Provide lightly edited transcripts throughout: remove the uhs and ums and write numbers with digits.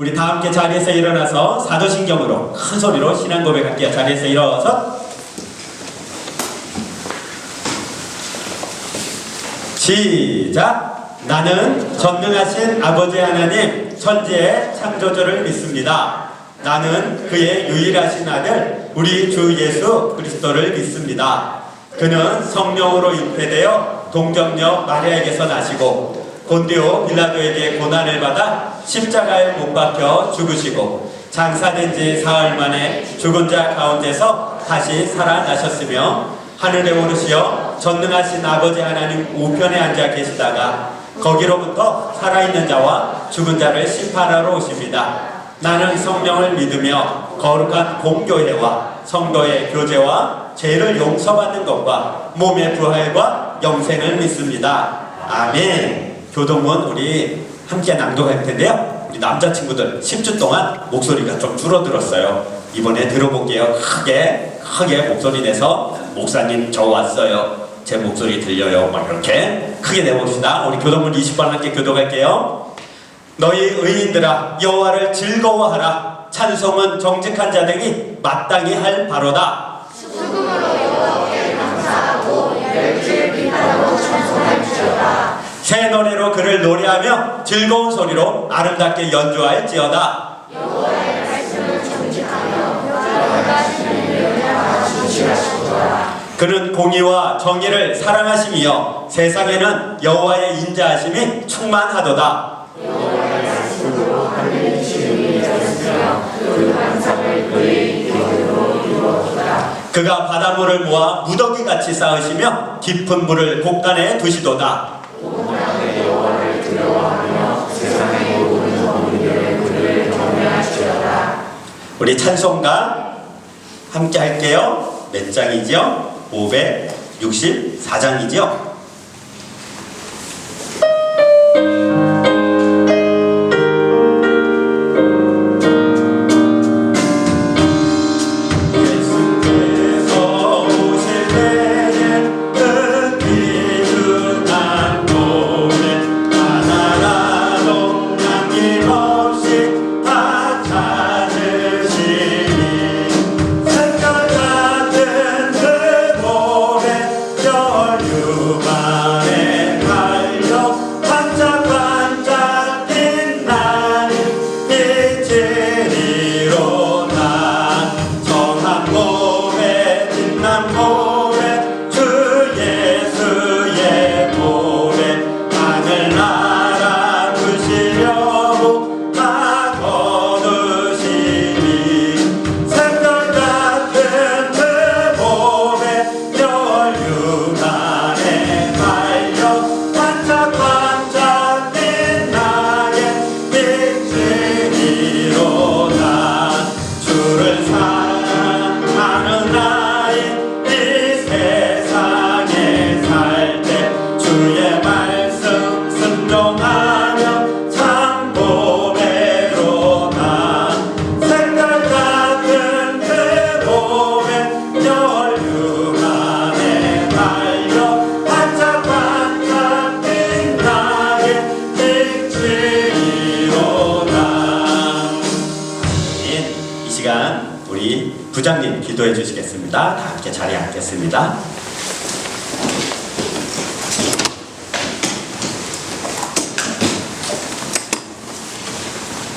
우리 다 함께 자리에서 일어나서 사도신경으로 큰 소리로 신앙 고백할게요. 자리에서 일어서 시작! 나는 전능하신 아버지 하나님 천지의 창조주를 믿습니다. 나는 그의 유일하신 아들 우리 주 예수 그리스도를 믿습니다. 그는 성령으로 잉태되어 동정녀 마리아에게서 나시고 본디오 빌라도에게 고난을 받아 십자가에 못 박혀 죽으시고 장사된 지 사흘 만에 죽은 자 가운데서 다시 살아나셨으며 하늘에 오르시어 전능하신 아버지 하나님 우편에 앉아 계시다가 거기로부터 살아있는 자와 죽은 자를 심판하러 오십니다. 나는 성령을 믿으며 거룩한 공교회와 성도의 교제와 죄를 용서받는 것과 몸의 부활과 영생을 믿습니다. 아멘. 교동문 우리 함께 낭독할 텐데요. 우리 남자친구들 10주 동안 목소리가 좀 줄어들었어요. 이번에 들어볼게요. 크게 목소리 내서 목사님 저 왔어요. 제 목소리 들려요. 막 이렇게 크게 내봅시다. 우리 교동문 20번 함께 교독할게요. 너희 의인들아 여호와를 즐거워하라. 찬송은 정직한 자들이 마땅히 할 바로다. 수금으로 여호와께 감사하고 열질 비하고 찬송할지어다. 새 노래로 그를 노래하며 즐거운 소리로 아름답게 연주할지어다. 여호와의 말씀을 정직하며 여호와의 일을 향하여 진실하시도다. 그는 공의와 정의를 사랑하시며 세상에는 여호와의 인자하심이 충만하도다. 여호와의 말씀으로 하늘의 지름이 졌으며 그 환상을 그의 기업으로 이루었도다. 그가 바닷물을 모아 무더기같이 쌓으시며 깊은 물을 곳간에 두시도다. 온땅의 여호와를 두려워하며 세상의 모든 어민들의 그를 경외하시도다. 우리 찬송가 함께 할게요. 몇 장이죠? 564장이죠? 부장님 기도해 주시겠습니다. 다 함께 자리에 앉겠습니다.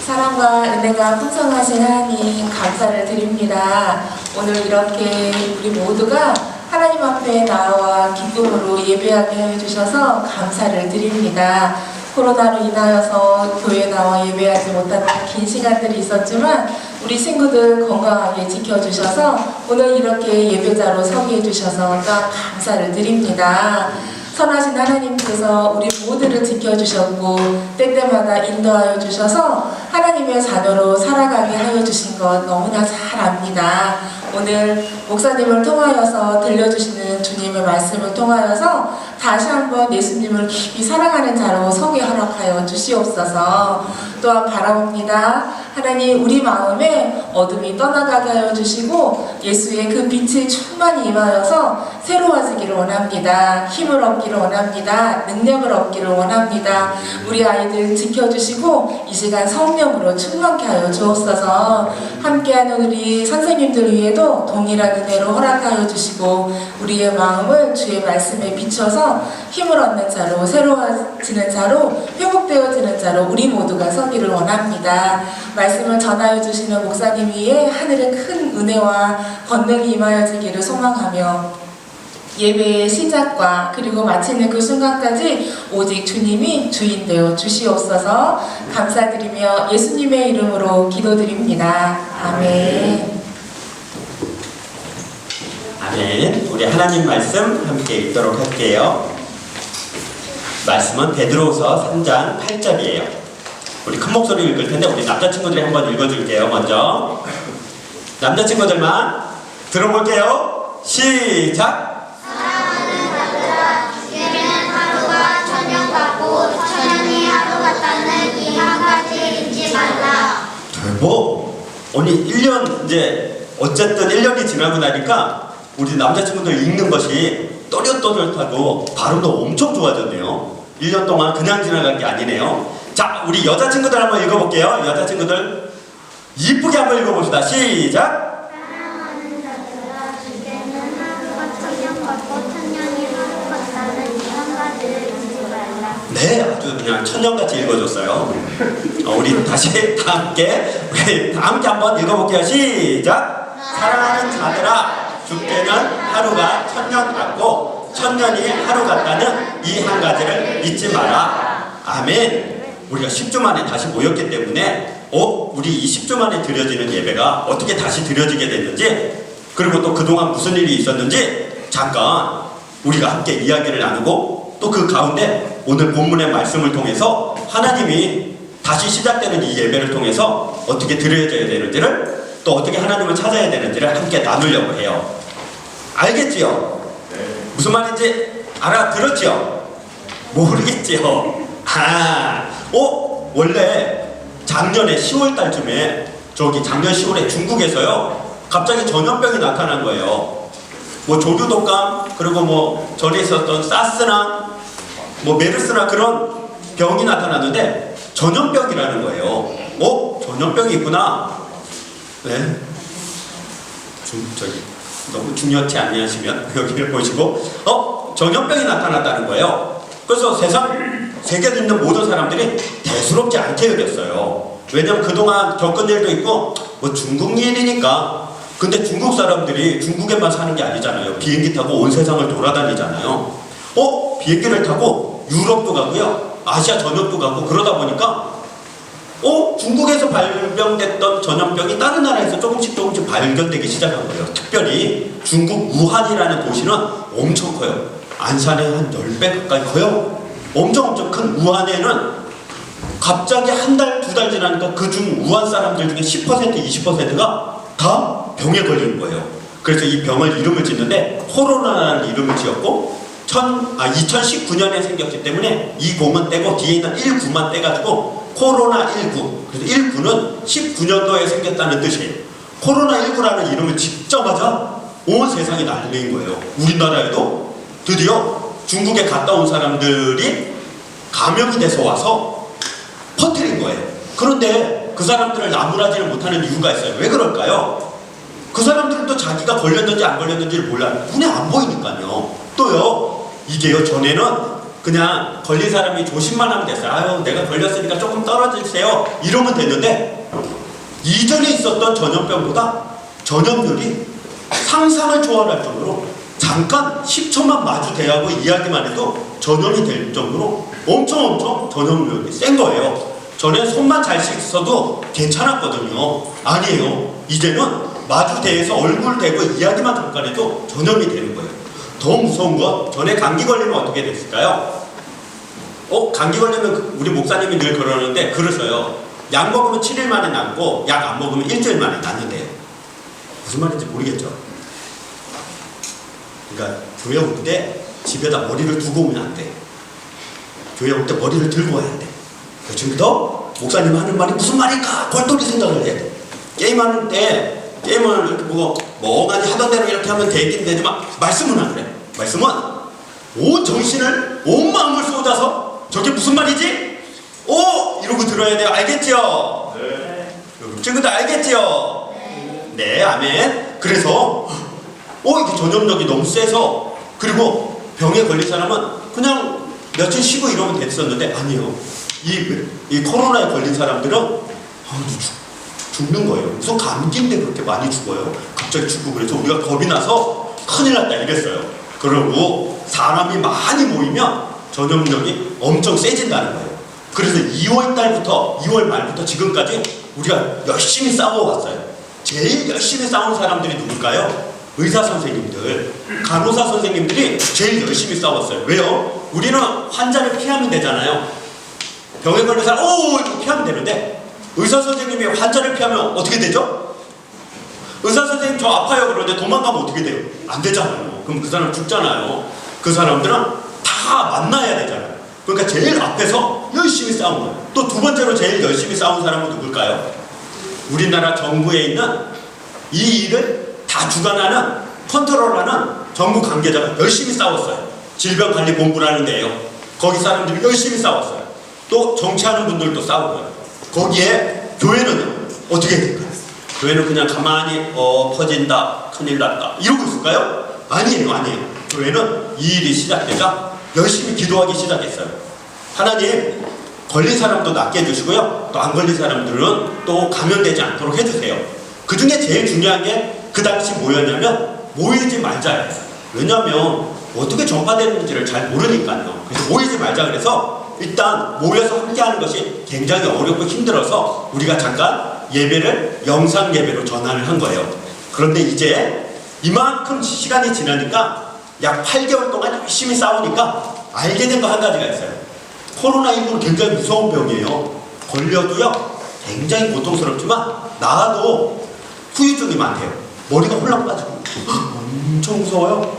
사랑과 은혜가 풍성하신 하나님 감사를 드립니다. 오늘 이렇게 우리 모두가 하나님 앞에 나와 기쁨으로 예배하게 해주셔서 감사를 드립니다. 코로나로 인하여서 교회에 나와 예배하지 못하는 긴 시간들이 있었지만 우리 친구들 건강하게 지켜주셔서 오늘 이렇게 예배자로 서게 해주셔서 또 감사를 드립니다. 선하신 하나님께서 우리 모두를 지켜주셨고 때때마다 인도하여 주셔서 하나님의 자녀로 살아가게 하여 주신 것 너무나 잘 압니다. 오늘 목사님을 통하여서 들려주시는 주님의 말씀을 통하여서 다시 한번 예수님을 깊이 사랑하는 자로 서게 허락하여 주시옵소서. 또한 바라봅니다. 하나님, 우리 마음에 어둠이 떠나가게 하여 주시고 예수의 그 빛이 충만히 임하여서 새로워지기를 원합니다. 힘을 얻기를 원합니다. 능력을 얻기를 원합니다. 우리 아이들 지켜주시고 이 시간 성령으로 충만케 하여 주옵소서. 함께하는 우리 선생님들 위에도 동일한 은혜로 허락하여 주시고 우리의 마음을 주의 말씀에 비춰서 힘을 얻는 자로, 새로워지는 자로, 회복되어지는 자로 우리 모두가 서기를 원합니다. 말씀을 전하여 주시는 목사님 위에 하늘의 큰 은혜와 권능이 임하여지기를 소망하며 예배의 시작과 그리고 마치는 그 순간까지 오직 주님이 주인 되어 주시옵소서. 감사드리며 예수님의 이름으로 기도드립니다. 아멘. 아멘. 우리 하나님 말씀 함께 읽도록 할게요. 말씀은 베드로후서 3장 8절이에요. 우리 큰 목소리로 읽을 텐데 우리 남자친구들이 한번 읽어줄게요. 먼저 남자친구들만 들어볼게요. 시작. 사랑하는 아들아, 주께는 하루가 저녁 같고 천년이 하루 같다는 이 한 가지 잊지 말라. 대박. 아니 1년 이제 어쨌든 1년이 지나고 나니까 우리 남자친구들 읽는 것이 또렷또렷하고 발음도 엄청 좋아졌네요. 1년 동안 그냥 지나간 게 아니네요. 자, 우리 여자친구들 한번 읽어볼게요. 여자친구들 이쁘게 한번 읽어봅시다. 시작. 사랑하는 자들아, 주께는 하루가 천년 같고 천년이 하루 같다는 이 한 가지를 잊지 말라. 네, 아주 그냥 천년같이 읽어줬어요. 우리 다시 다 함께 한번 읽어볼게요. 시작. 사랑하는 자들아, 주께는 하루가 천년 같고 천년이 하루 같다는 이 한 가지를 잊지 마라. 아멘. 우리가 10주 만에 다시 모였기 때문에 우리 이 10주 만에 드려지는 예배가 어떻게 다시 드려지게 됐는지, 그리고 또 그동안 무슨 일이 있었는지 잠깐 우리가 함께 이야기를 나누고, 또 그 가운데 오늘 본문의 말씀을 통해서 하나님이 다시 시작되는 이 예배를 통해서 어떻게 드려져야 되는지를, 또 어떻게 하나님을 찾아야 되는지를 함께 나누려고 해요. 알겠지요? 무슨 말인지 알아들었지요? 모르겠지요? 원래 작년에 10월 달쯤에 작년 10월에 중국에서요 갑자기 전염병이 나타난 거예요. 뭐 조류독감, 그리고 뭐 전에 있었던 사스나 뭐 메르스나 그런 병이 나타났는데 전염병이라는 거예요. 전염병이 있구나. 네. 너무 중요치 않으시면 여기를 보시고 전염병이 나타났다는 거예요. 그래서 세계에 있는 모든 사람들이 대수롭지 않게 여겼어요. 왜냐면 그동안 겪은 일도 있고 뭐 중국 일이니까. 근데 중국 사람들이 중국에만 사는 게 아니잖아요. 비행기 타고 온 세상을 돌아다니잖아요. 비행기를 타고 유럽도 가고요, 아시아 전역도 가고, 그러다 보니까 중국에서 발병됐던 전염병이 다른 나라에서 조금씩 발견되기 시작한 거예요. 특별히 중국 우한이라는 도시는 엄청 커요. 안산에 한 10배 가까이 커요. 엄청 큰 우한에는 갑자기 한 달, 두 달 지나니까 그중 우한 사람들 중에 10%, 20%가 다 병에 걸리는 거예요. 그래서 이 병을 이름을 짓는데 코로나라는 이름을 지었고 2019년에 생겼기 때문에 이 공은 떼고 뒤에 있는 19만 떼가지고 코로나19. 그래서 19는 19년도에 생겼다는 뜻이에요. 코로나19라는 이름을 짓자마자 온 세상이 난리인 거예요. 우리나라에도 드디어 중국에 갔다 온 사람들이 감염이 돼서 와서 퍼뜨린 거예요. 그런데 그 사람들을 나무라지를 못하는 이유가 있어요. 왜 그럴까요? 그 사람들은 또 자기가 걸렸는지 안 걸렸는지를 몰라요. 눈에 안 보이니까요. 또요, 이게요, 전에는 그냥 걸린 사람이 조심만 하면 됐어요. 내가 걸렸으니까 조금 떨어지세요, 이러면 됐는데, 이전에 있었던 전염병보다 전염률이 상상을 초월할 정도로 잠깐 10초만 마주 대하고 이야기만 해도 전염이 될 정도로 엄청 전염률이 센 거예요. 전엔 손만 잘 씻어도 괜찮았거든요. 아니에요. 이제는 마주 대해서 얼굴 대고 이야기만 잠깐 해도 전염이 되는 거예요. 더 무서운 건, 전에 감기 걸리면 어떻게 됐을까요? 감기 걸리면 우리 목사님이 늘 그러는데, 그러셔요. 약 먹으면 7일 만에 낫고 약 안 먹으면 일주일 만에 낫는데요. 무슨 말인지 모르겠죠? 그러니까 교회 올 때 집에다 머리를 두고 오면 안 돼. 교회 올 때 머리를 들고 와야 돼. 지금부터 목사님 하는 말이 무슨 말일까? 골똘히 생각을 해야 돼. 게임하는 때 게임을 이렇게 보고 멍하니 하던 대로 이렇게 하면 되긴 되지만 말씀은 안 그래. 말씀은 온 정신을, 온 마음을 쏟아서 저게 무슨 말이지? 오! 이러고 들어야 돼요. 알겠죠? 네. 친구들 알겠죠? 네, 아멘. 그래서 이게 전염력이 너무 세서, 그리고 병에 걸린 사람은 그냥 며칠 쉬고 이러면 됐었는데 아니에요. 이 코로나에 걸린 사람들은 죽는 거예요. 무슨 감기인데 그렇게 많이 죽어요. 갑자기 죽고. 그래서 우리가 겁이 나서 큰일 났다 이랬어요. 그러고 사람이 많이 모이면 전염력이 엄청 세진다는 거예요. 그래서 2월 달부터 2월 말부터 지금까지 우리가 열심히 싸워왔어요. 제일 열심히 싸운 사람들이 누굴까요? 의사 선생님들, 간호사 선생님들이 제일 열심히 싸웠어요. 왜요? 우리는 환자를 피하면 되잖아요. 병에 걸린 사람, 이거 피하면 되는데, 의사 선생님이 환자를 피하면 어떻게 되죠? 의사 선생님 저 아파요 그러는데 도망가면 어떻게 돼요? 안 되잖아요. 그럼 그 사람 죽잖아요. 그 사람들은 다 만나야 되잖아요. 그러니까 제일 앞에서 열심히 싸운 거예요. 또 두 번째로 제일 열심히 싸운 사람은 누굴까요? 우리나라 정부에 있는 이 일을 다 주관하는, 컨트롤하는 정부 관계자가 열심히 싸웠어요. 질병관리본부라는 데요. 거기 사람들이 열심히 싸웠어요. 또 정치하는 분들도 싸우고요. 거기에 교회는요, 어떻게 될까요? 교회는 그냥 가만히 퍼진다, 큰일 났다 이러고 있을까요? 아니에요. 교회는 이 일이 시작되자 열심히 기도하기 시작했어요. 하나님, 걸린 사람도 낫게 해주시고요, 또 안 걸린 사람들은 또 감염되지 않도록 해주세요. 그 중에 제일 중요한 게 그 당시 뭐였냐면 모이지 말자예요. 왜냐하면 어떻게 전파되는지를 잘 모르니까요. 그래서 모이지 말자 그래서 일단 모여서 함께하는 것이 굉장히 어렵고 힘들어서 우리가 잠깐 예배를 영상 예배로 전환을 한 거예요. 그런데 이제 이만큼 시간이 지나니까 약 8개월 동안 열심히 싸우니까 알게 된 거 한 가지가 있어요. 코로나19는 굉장히 무서운 병이에요. 걸려도요 굉장히 고통스럽지만 나아도 후유증이 많대요. 머리가 홀랑 빠지고 엄청 무서워요.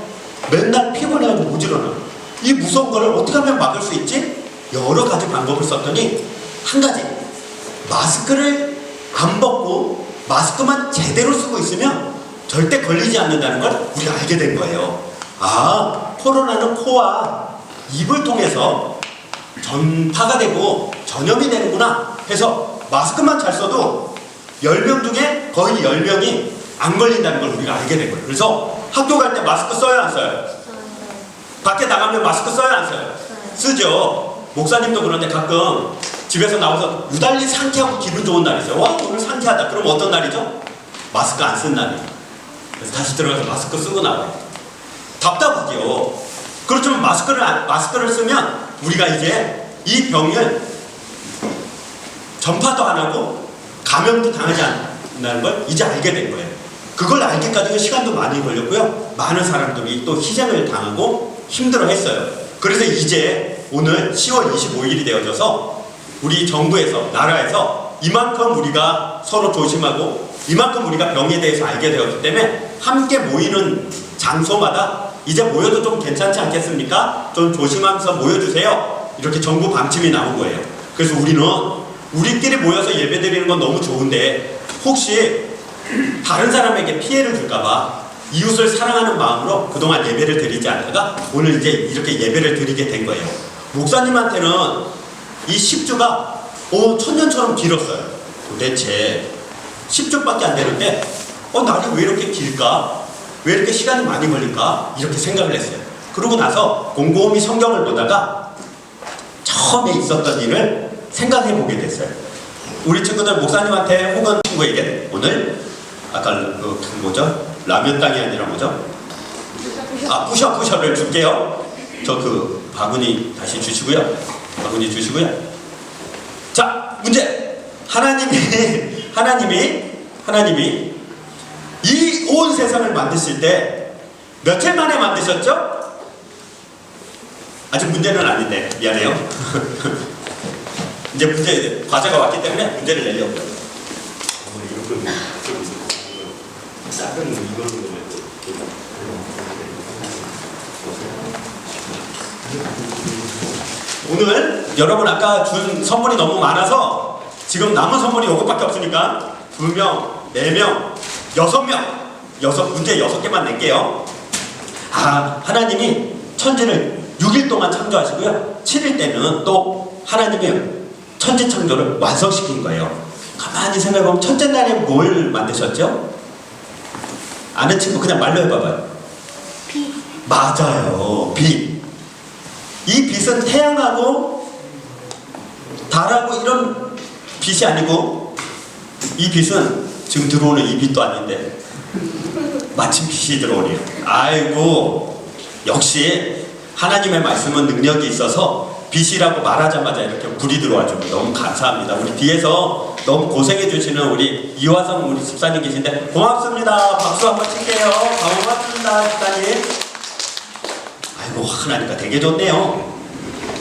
맨날 피곤해가지고 못 일어나요. 이 무서운 거를 어떻게 하면 막을 수 있지? 여러 가지 방법을 썼더니 한 가지, 마스크를 안 벗고 마스크만 제대로 쓰고 있으면 절대 걸리지 않는다는 걸 우리가 알게 된 거예요. 코로나는 코와 입을 통해서 전파가 되고 전염이 되는구나 해서 마스크만 잘 써도 10명 중에 거의 10명이 안 걸린다는 걸 우리가 알게 된 거예요. 그래서 학교 갈 때 마스크 써요, 안 써요? 밖에 나가면 마스크 써요, 안 써요? 쓰죠. 목사님도 그런데 가끔 집에서 나와서 유달리 상쾌하고 기분 좋은 날이 있어요. 오늘 상쾌하다. 그럼 어떤 날이죠? 마스크 안 쓴 날이에요. 그래서 다시 들어가서 마스크 쓰고 나와요. 답답하죠. 그렇지만 마스크를 쓰면 우리가 이제 이 병을 전파도 안 하고 감염도 당하지 않는다는 걸 이제 알게 된 거예요. 그걸 알기까지는 시간도 많이 걸렸고요. 많은 사람들이 또 희생을 당하고 힘들어했어요. 그래서 이제 오늘 10월 25일이 되어져서 우리 정부에서, 나라에서 이만큼 우리가 서로 조심하고 이만큼 우리가 병에 대해서 알게 되었기 때문에 함께 모이는 장소마다 이제 모여도 좀 괜찮지 않겠습니까? 좀 조심하면서 모여주세요. 이렇게 정부 방침이 나온 거예요. 그래서 우리는 우리끼리 모여서 예배드리는 건 너무 좋은데 혹시 다른 사람에게 피해를 줄까봐 이웃을 사랑하는 마음으로 그동안 예배를 드리지 않다가 오늘 이제 이렇게 예배를 드리게 된 거예요. 목사님한테는 이 10주가 천년처럼 길었어요. 도대체 10주밖에 안 되는데 날이 왜 이렇게 길까? 왜 이렇게 시간이 많이 걸릴까? 이렇게 생각을 했어요. 그러고 나서 곰곰이 성경을 보다가 처음에 있었던 일을 생각해 보게 됐어요. 우리 친구들 목사님한테 혹은 친구에게 오늘 아까 뭐죠? 라면 땅이 아니라 뭐죠? 푸셔를 줄게요. 저 바구니 다시 주시고요. 바구니 주시고요. 자, 문제. 하나님이 이 온 세상을 만드실 때 며칠 만에 만드셨죠? 아직 문제는 아닌데 미안해요. 이제 과제가 왔기 때문에 문제를 내려고요. 오늘 여러분 아까 준 선물이 너무 많아서 지금 남은 선물이 이것밖에 없으니까 2명, 4명, 6명 문제 6개만 낼게요. 하나님이 천지를 6일 동안 창조하시고요, 7일 때는 또 하나님이 천지 창조를 완성시킨 거예요. 가만히 생각해보면 첫째 날에 뭘 만드셨죠? 아는 친구 그냥 말로 해봐봐요. 비. 맞아요. 빛. 이 빛은 태양하고 달하고 이런 빛이 아니고, 이 빛은 지금 들어오는 이 빛도 아닌데 마침 빛이 들어오네요. 아이고, 역시 하나님의 말씀은 능력이 있어서 빛이라고 말하자마자 이렇게 불이 들어와주고 너무 감사합니다. 우리 뒤에서 너무 고생해 주시는 우리 이화성 우리 집사님 계신데 고맙습니다. 박수 한번 칠게요. 고맙습니다, 집사님. 아이고, 하나니까 되게 좋네요.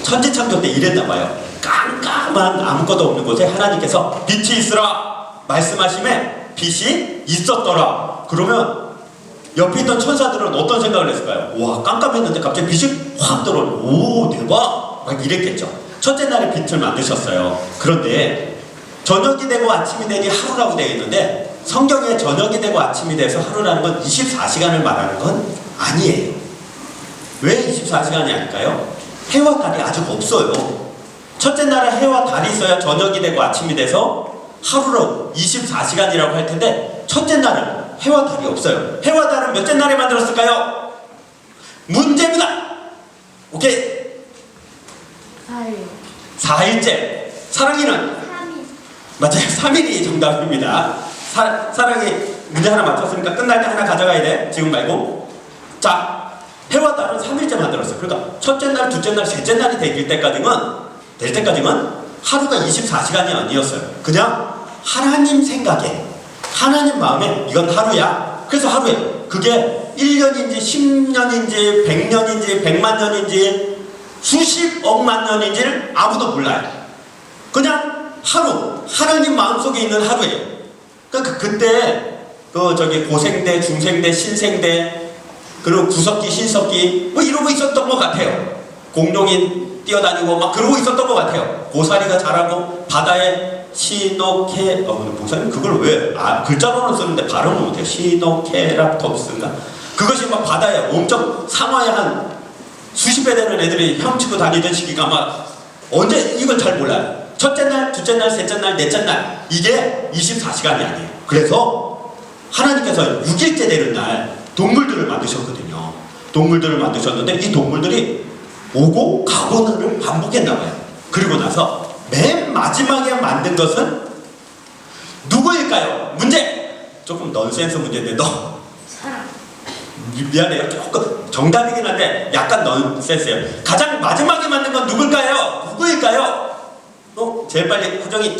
천지 창조 때 이랬나 봐요. 깜깜한 아무것도 없는 곳에 하나님께서 빛이 있으라 말씀하심에 빛이 있었더라. 그러면 옆에 있던 천사들은 어떤 생각을 했을까요? 와, 깜깜했는데 갑자기 빛이 확 들어오네. 오, 대박! 막 이랬겠죠. 첫째 날에 빛을 만드셨어요. 그런데 저녁이 되고 아침이 되니 하루라고 되어 있는데, 성경에 저녁이 되고 아침이 돼서 하루라는 건 24시간을 말하는 건 아니에요. 왜 24시간이 아닐까요? 해와 달이 아직 없어요. 첫째 날에 해와 달이 있어야 저녁이 되고 아침이 돼서 하루로 24시간이라고 할 텐데, 첫째 날은 해와 달이 없어요. 해와 달은 몇째 날에 만들었을까요? 문제입니다. 오케이. 4일째. 사랑이는? 3일. 맞아요. 3일이 정답입니다. 사랑이 문제 하나 맞췄으니까 끝날 때 하나 가져가야 돼. 지금 말고. 자, 해와 달은 3일째 만들었어요. 그러니까 첫째 날, 둘째 날, 셋째 날이 될 때까지는 하루가 24시간이 아니었어요. 그냥 하나님 생각에, 하나님 마음에 이건 하루야. 그래서 하루에 그게 1년인지 10년인지 100년인지 100만 년인지 수십억만 년인지를 아무도 몰라요. 그냥 하루, 하나님 마음속에 있는 하루예요. 그러니까 그때 고생대, 중생대, 신생대, 그리고 구석기, 신석기 뭐 이러고 있었던 것 같아요. 공룡이 뛰어다니고 막 그러고 있었던 것 같아요. 고사리가 자라고 바다에 시노케, 목사님 그걸 왜 글자로는 쓰는데 발음을 못해요. 시노케라톱스인가? 그것이 막 바다에 엄청 상어에 한 수십 배 되는 애들이 헤엄치고 다니던 시기가 막 언제, 이걸 잘 몰라요. 첫째 날, 둘째 날, 셋째 날, 넷째 날, 이게 24시간이 아니에요. 그래서 하나님께서 6일째 되는 날 동물들을 만드셨거든요. 동물들을 만드셨는데 이 동물들이 오고 가고를 반복했나 봐요. 그리고 나서 맨 마지막에 만든 것은 누구일까요? 문제! 조금 넌센스 문제인데 사람. 미안해요. 조금 정답이긴 한데 약간 넌센스예요. 가장 마지막에 만든 건 누굴까요? 누구일까요? 제일 빨리 하정이.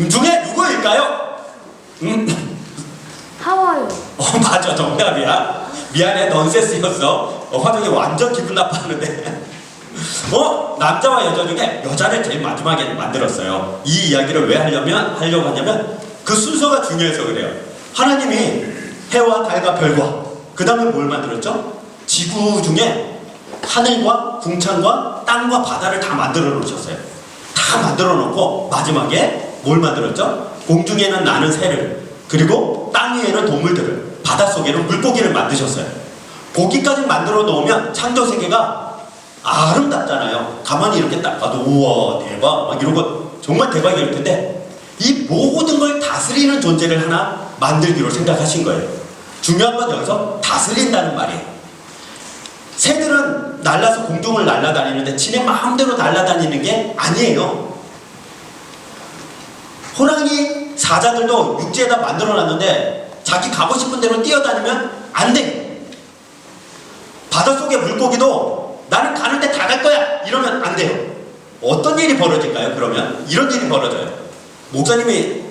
중에 누구일까요? 하와요. 맞아, 정답이야. 미안해, 넌센스였어. 화정이 완전 기분 나빠하는데. 남자와 여자 중에 여자를 제일 마지막에 만들었어요. 이 이야기를 왜 하려고 하냐면 그 순서가 중요해서 그래요. 하나님이 해와 달과 별과 그 다음에 뭘 만들었죠? 지구 중에 하늘과 궁창과 땅과 바다를 다 만들어 놓으셨어요. 다 만들어 놓고 마지막에 뭘 만들었죠? 공중에는 나는 새를, 그리고 땅 위에는 동물들을, 바닷속에는 물고기를 만드셨어요. 거기까지 만들어 놓으면 창조 세계가 아름답잖아요. 가만히 이렇게 딱 봐도 우와 대박 막 이러고 정말 대박일 텐데, 이 모든 걸 다스리는 존재를 하나 만들기로 생각하신 거예요. 중요한 건 여기서 다스린다는 말이에요. 새들은 날라서 공중을 날아다니는데 지네 마음대로 날아다니는 게 아니에요. 호랑이 사자들도 육지에다 만들어놨는데 자기 가고 싶은 대로 뛰어다니면 안 돼. 바닷속의 물고기도 나는 가는데 다 갈 거야 이러면 안 돼요. 어떤 일이 벌어질까요? 그러면 이런 일이 벌어져요. 목사님이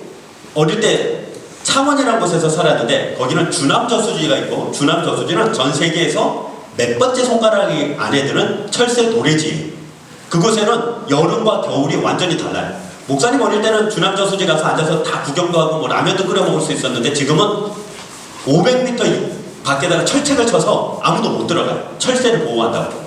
어릴 때 창원이라는 곳에서 살았는데 거기는 주남저수지가 있고, 주남저수지는 전 세계에서 몇 번째 손가락 안에 드는 철새 도래지. 그곳에는 여름과 겨울이 완전히 달라요. 목사님 어릴 때는 주남저수지 가서 앉아서 다 구경도 하고 뭐 라면도 끓여 먹을 수 있었는데 지금은 500m 밖에다가 철책을 쳐서 아무도 못 들어가요. 철새를 보호한다고.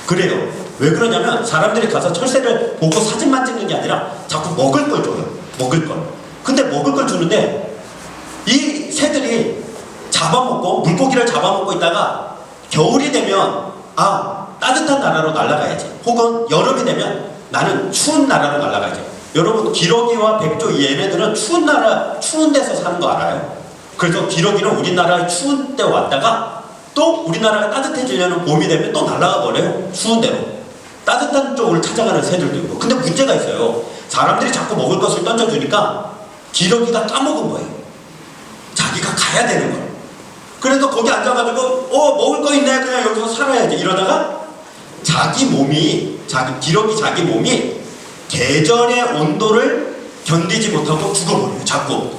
그래요. 왜 그러냐면 사람들이 가서 철새를 보고 사진만 찍는 게 아니라 자꾸 먹을 걸 줘요. 먹을 걸. 근데 먹을 걸 주는데 이 새들이 잡아먹고 물고기를 잡아먹고 있다가 겨울이 되면 따뜻한 나라로 날아가야지. 혹은 여름이 되면 나는 추운 나라로 날아가야지. 여러분 기러기와 백조 얘네들은 추운 나라, 추운 데서 사는 거 알아요? 그래서 기러기는 우리나라에 추운 때 왔다가 또 우리나라가 따뜻해지려는 봄이 되면 또 날아가 버려요. 추운 데로. 따뜻한 쪽을 찾아가는 새들도 있고. 근데 문제가 있어요. 사람들이 자꾸 먹을 것을 던져주니까 기러기가 까먹은 거예요. 자기가 가야 되는 거예요. 그래서 거기 앉아가지고 먹을 거 있네, 그냥 여기서 살아야지 이러다가 기러기 자기 몸이 계절의 온도를 견디지 못하고 죽어버려요. 자꾸.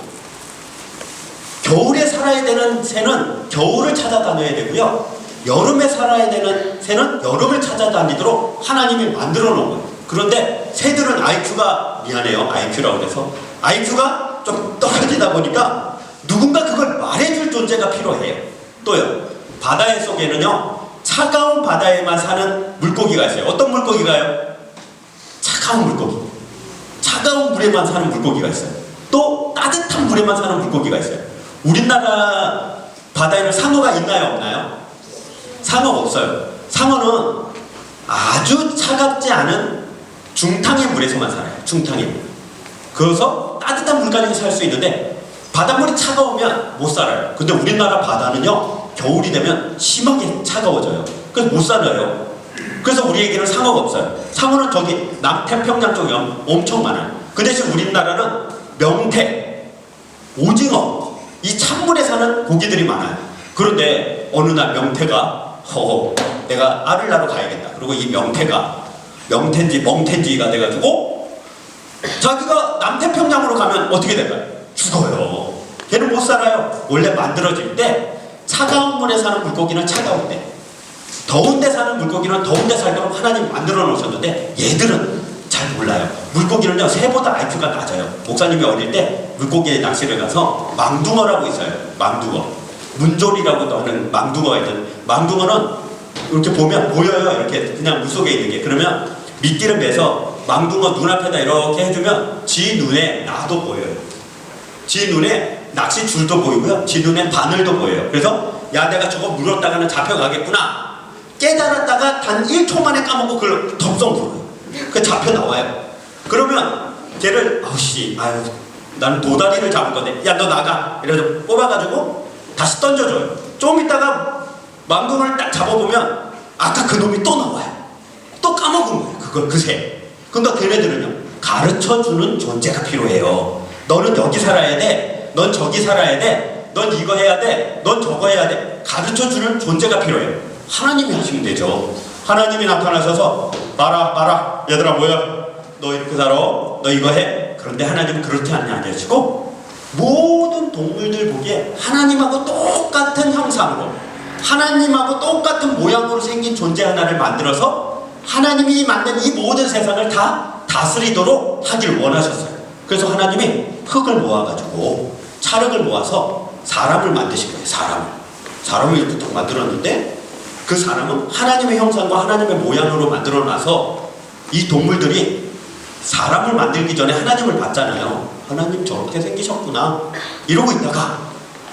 겨울에 살아야 되는 새는 겨울을 찾아다녀야 되고요, 여름에 살아야 되는 새는 여름을 찾아다니도록 하나님이 만들어 놓은 거예요. 그런데 새들은 IQ라고 해서 IQ가 좀 떨어지다 보니까 누군가 그걸 말해줄 존재가 필요해요. 또요, 바다의 속에는요 차가운 바다에만 사는 물고기가 있어요. 어떤 물고기가요? 차가운 물고기. 차가운 물에만 사는 물고기가 있어요. 또 따뜻한 물에만 사는 물고기가 있어요. 우리나라 바다에는 상어가 있나요, 없나요? 상어가 없어요. 상어는 아주 차갑지 않은 중탕의 물에서만 살아요. 중탕의 물. 그래서 따뜻한 물가에서 살 수 있는데 바닷물이 차가우면 못 살아요. 근데 우리나라 바다는요 겨울이 되면 심하게 차가워져요. 그래서 못 살아요. 그래서 우리에게는 상어가 없어요. 상어는 저기 남태평양 쪽에 엄청 많아요. 그 대신 우리나라는 명태, 오징어, 이 찬물에 사는 고기들이 많아요. 그런데 어느 날 명태가 내가 알을 낳으러 가야겠다. 그리고 이 명태가 명태인지 멍태인지가 돼가지고 자기가 남태평양으로 가면 어떻게 될까요? 죽어요. 걔는 못 살아요. 원래 만들어질 때 차가운 물에 사는 물고기는 차가운 데, 더운 데 사는 물고기는 더운 데 살도록 하나님 만들어 놓으셨는데 얘들은 잘 몰라요. 물고기는요 새보다 IQ가 낮아요. 목사님이 어릴 때 물고기의 낚시를 가서 망둥어라고 있어요. 망둥어, 문조리라고도 하는 망둥어가 있는, 망둥어는 이렇게 보면 보여요. 이렇게 그냥 물속에 있는 게. 그러면 미끼를 매서 망둥어 눈앞에다 이렇게 해주면 지 눈에 나도 보여요. 지 눈에 낚시줄도 보이고요, 지 눈에 바늘도 보여요. 그래서 야 내가 저거 물었다가는 잡혀가겠구나 깨달았다가 단 1초 만에 까먹고 그걸 덥석 물어요. 그 잡혀 나와요. 그러면 걔를 나는 도다리를 잡을 건데 야 너 나가 이래서 뽑아가지고 다시 던져줘요. 좀 있다가 망둥어를 딱 잡아보면 아까 그 놈이 또 나와요. 또 까먹은 거예요. 그걸 그 새. 근데 걔네들은요 가르쳐주는 존재가 필요해요. 너는 여기 살아야 돼, 넌 저기 살아야 돼, 넌 이거 해야 돼, 넌 저거 해야 돼. 가르쳐주는 존재가 필요해요. 하나님이 하시면 되죠. 하나님이 나타나셔서 봐라 얘들아 모여, 너 이렇게 살아, 너 이거 해. 그런데 하나님은 그렇지 않냐 하시고 모든 동물들 보기에 하나님하고 똑같은 형상으로, 하나님하고 똑같은 모양으로 생긴 존재 하나를 만들어서 하나님이 만든 이 모든 세상을 다 다스리도록 하길 원하셨어요. 그래서 하나님이 흙을 모아가지고 찰흙을 모아서 사람을 만드신 거예요. 사람을 이렇게 딱 만들었는데 그 사람은 하나님의 형상과 하나님의 모양으로 만들어놔서 이 동물들이 사람을 만들기 전에 하나님을 봤잖아요. 하나님 저렇게 생기셨구나 이러고 있다가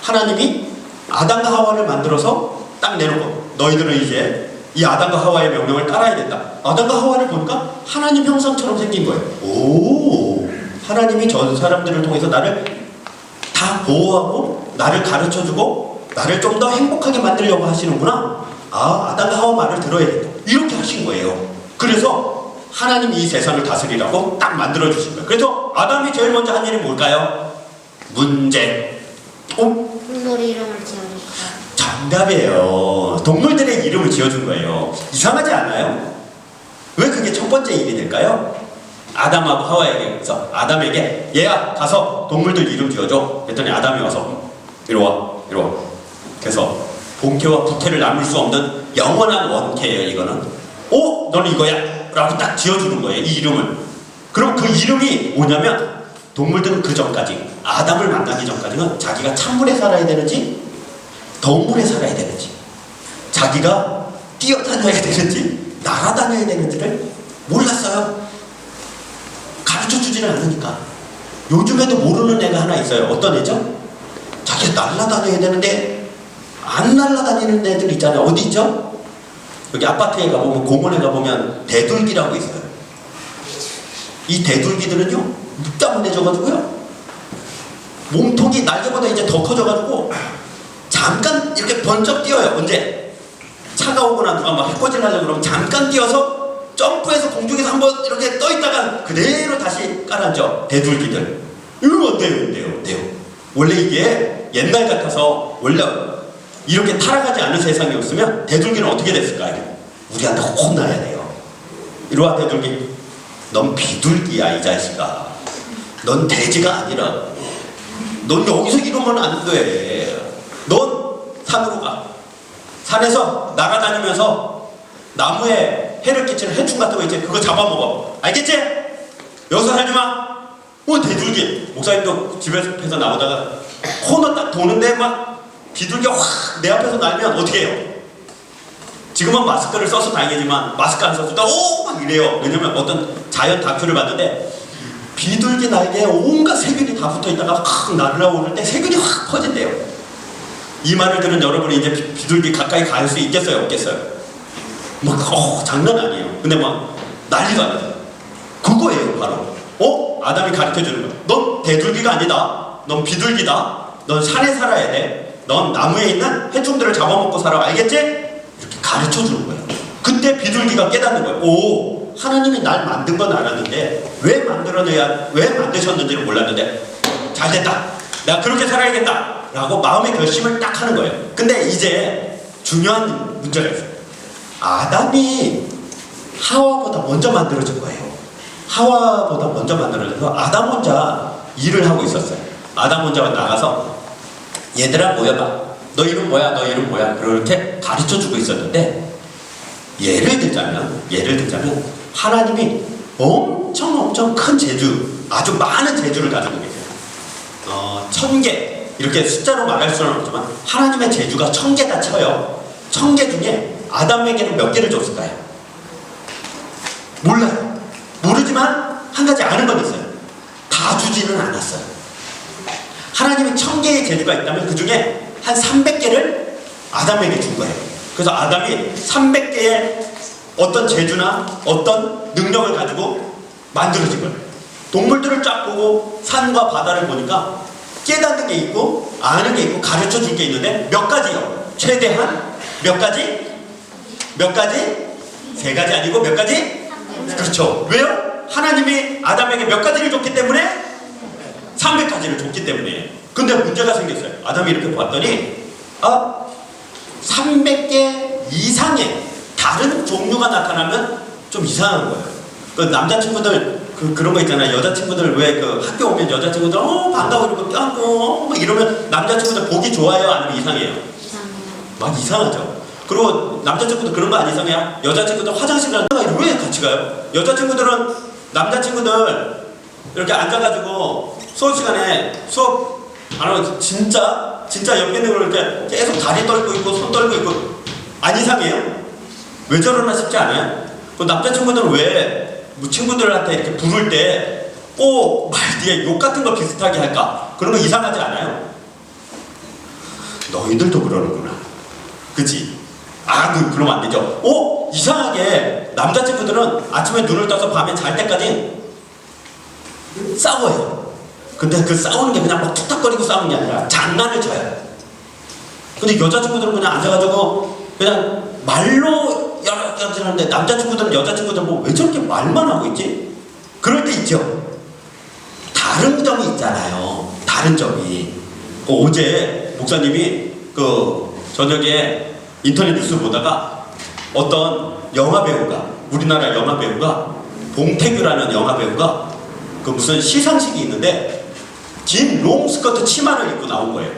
하나님이 아담과 하와를 만들어서 딱 내놓고 너희들은 이제 이 아담과 하와의 명령을 따라야 된다. 아담과 하와를 보니까 하나님 형상처럼 생긴 거예요. 오, 하나님이 저 사람들을 통해서 나를 다 보호하고 나를 가르쳐주고 나를 좀 더 행복하게 만들려고 하시는구나. 아담과 하와 말을 들어야겠다. 이렇게 하신 거예요. 그래서 하나님이 이 세상을 다스리라고 딱 만들어주신 거예요. 그래서 아담이 제일 먼저 한 일이 뭘까요? 문제. 동물 이름을 지어줬어요. 정답이에요. 동물들의 이름을 지어준 거예요. 이상하지 않아요? 왜 그게 첫 번째 일이 될까요? 아담하고 하와에게서 아담에게 얘야 가서 동물들 이름 지어줘. 그랬더니 아담이 와서 이리 와. 그래서 본캐와 부캐를 나눌 수 없는 영원한 원캐예요. 이거는 너는 이거야 라고 딱 지어주는 거예요. 이 이름을. 그럼 그 이름이 뭐냐면 동물들은 그 전까지, 아담을 만나기 전까지는 자기가 찬물에 살아야 되는지 동물에 살아야 되는지, 자기가 뛰어다녀야 되는지, 날아다녀야 되는지를 몰랐어요. 가르쳐주지는 않으니까. 요즘에도 모르는 애가 하나 있어요. 어떤 애죠? 자기가 날아다녀야 되는데 안 날아다니는 애들 있잖아요. 어디 있죠? 여기 아파트에 가보면, 공원에 가보면 대둘기라고 있어요. 이 대둘기들은요, 묵다문해져가지고요, 몸통이 날개보다 이제 더 커져가지고 잠깐 이렇게 번쩍 뛰어요. 언제? 차가 오거나 누가 막 해코지를 하려고 그러면 잠깐 뛰어서 점프해서 공중에서 한번 이렇게 떠있다가 그대로 다시 깔아앉죠. 대둘기들. 이러면 어때요? 원래 이게 옛날 같아서 원래 이렇게 타락하지 않은 세상이었으면 대둘기는 어떻게 됐을까요? 우리한테 혼나야 돼요. 이리와 대둘기. 넌 비둘기야, 이 자식아. 넌 돼지가 아니라. 넌 여기서 이러면 안 돼. 넌 산으로 가. 산에서 날아다니면서 나무에 해를 끼치는 해충 같은 거 있지? 그거 잡아먹어. 알겠지? 여기서 살지 마. 대둘기. 목사님도 집에서 나오다가 코너 딱 도는데 막 비둘기가 확 내 앞에서 날면 어떻게 해요? 지금은 마스크를 써서 다행이지만 마스크 안 써도 막 이래요. 왜냐면 어떤 자연 다큐를 봤는데 비둘기 날개에 온갖 세균이 다 붙어있다가 확 날아오를 때 세균이 확 퍼진대요. 이 말을 들은 여러분이 이제 비둘기 가까이 갈 수 있겠어요? 없겠어요? 장난 아니에요. 근데 막 난리가 나요. 그거예요, 바로. 아담이 가르쳐주는 거야. 넌 대둘기가 아니다. 넌 비둘기다. 넌 산에 살아야 돼. 넌 나무에 있는 해충들을 잡아먹고 살아. 알겠지? 이렇게 가르쳐주는 거예요. 그때 비둘기가 깨닫는 거예요. 하나님이 날 만든 건 알았는데 왜 만드셨는지를 몰랐는데 잘됐다. 내가 그렇게 살아야겠다. 라고 마음의 결심을 딱 하는 거예요. 근데 이제 중요한 문제가 있어요. 아담이 하와보다 먼저 만들어진 거예요. 하와보다 먼저 만들어져서 아담 혼자 일을 하고 있었어요. 아담 혼자 나가서 얘들아 모여봐. 너 이름 뭐야? 너 이름 뭐야? 그렇게 가르쳐주고 있었는데 예를 들자면 하나님이 엄청 큰 재주, 아주 많은 재주를 가지고 계세요. 1000개 이렇게 숫자로 말할 수는 없지만 하나님의 재주가 1000개다 쳐요. 1000개 중에 아담에게는 몇 개를 줬을까요? 몰라요. 모르지만 한 가지 아는 건 있어요. 다 주지는 않았어요. 하나님이 1000개의 재주가 있다면 그 중에 한 300개를 아담에게 준 거예요. 그래서 아담이 300개의 어떤 재주나 어떤 능력을 가지고 만들어진 거예요. 동물들을 쫙 보고 산과 바다를 보니까 깨닫는 게 있고 아는 게 있고 가르쳐 줄 게 있는데 몇 가지요? 최대한 몇 가지? 몇 가지? 3가지 아니고 몇 가지? 그렇죠. 왜요? 하나님이 아담에게 몇 가지를 줬기 때문에 300가지를 줬기 때문에. 근데 문제가 생겼어요. 아담이 이렇게 봤더니 300개 이상의 다른 종류가 나타나면 좀 이상한 거예요. 그 남자친구들 그런 거 있잖아요. 여자친구들 왜 그 학교 오면 여자친구들 반가워 이러고 껴안고 막 이러면 남자친구들 보기 좋아요? 아니면 이상해요? 막 이상하죠. 그리고 남자친구들 그런 거 안 이상해요? 여자친구들 화장실 가는 왜 같이 가요? 여자친구들은 남자친구들 이렇게 앉아가지고 수업 시간에 수업 안 하고 진짜 옆에 있는 걸 이렇게 계속 다리 떨고 있고 손 떨고 있고 안 이상해요? 왜 저러나 싶지 않아요? 그 남자친구들은 왜 뭐 친구들한테 이렇게 부를 때 꼭 말 뒤에 욕 같은 거 비슷하게 할까? 그런 거 이상하지 않아요? 너희들도 그러는구나. 그치? 그러면 안 되죠. 이상하게 남자친구들은 아침에 눈을 떠서 밤에 잘 때까지 싸워요. 근데 그 싸우는 게 그냥 막 툭탁거리고 싸우는 게 아니라 장난을 쳐요. 근데 여자친구들은 그냥 앉아가지고 그냥 말로 여러 가지 하는데 남자친구들은 여자친구들 뭐 왜 저렇게 말만 하고 있지? 그럴 때 있죠. 다른 점이 있잖아요. 다른 점이. 어제 목사님이 저녁에 인터넷 뉴스 보다가 어떤 영화배우가, 우리나라 영화배우가 봉태규라는 영화배우가 무슨 시상식이 있는데 긴 롱스커트 치마를 입고 나온 거예요.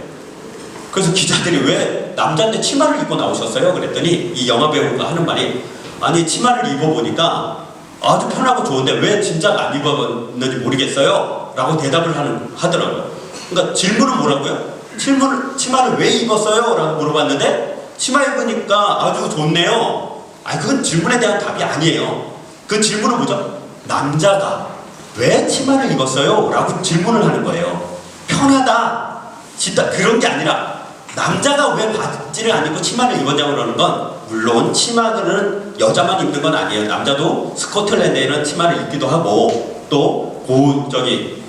그래서 기자들이 왜 남자인데 치마를 입고 나오셨어요? 그랬더니 이 영화배우가 하는 말이 아니 치마를 입어보니까 아주 편하고 좋은데 왜 진작 안 입어봤는지 모르겠어요? 라고 대답을 하더라고요. 그러니까 질문은 뭐라고요? 치마를 왜 입었어요? 라고 물어봤는데 치마 입으니까 아주 좋네요. 아니 그건 질문에 대한 답이 아니에요. 그 질문은 뭐죠? 남자가 왜 치마를 입었어요? 라고 질문을 하는 거예요. 편하다, 진짜 그런 게 아니라 남자가 왜 바지를 안 입고 치마를 입었냐고 그러는 건 물론 치마는 여자만 입는 건 아니에요. 남자도 스코틀랜드에는 치마를 입기도 하고 또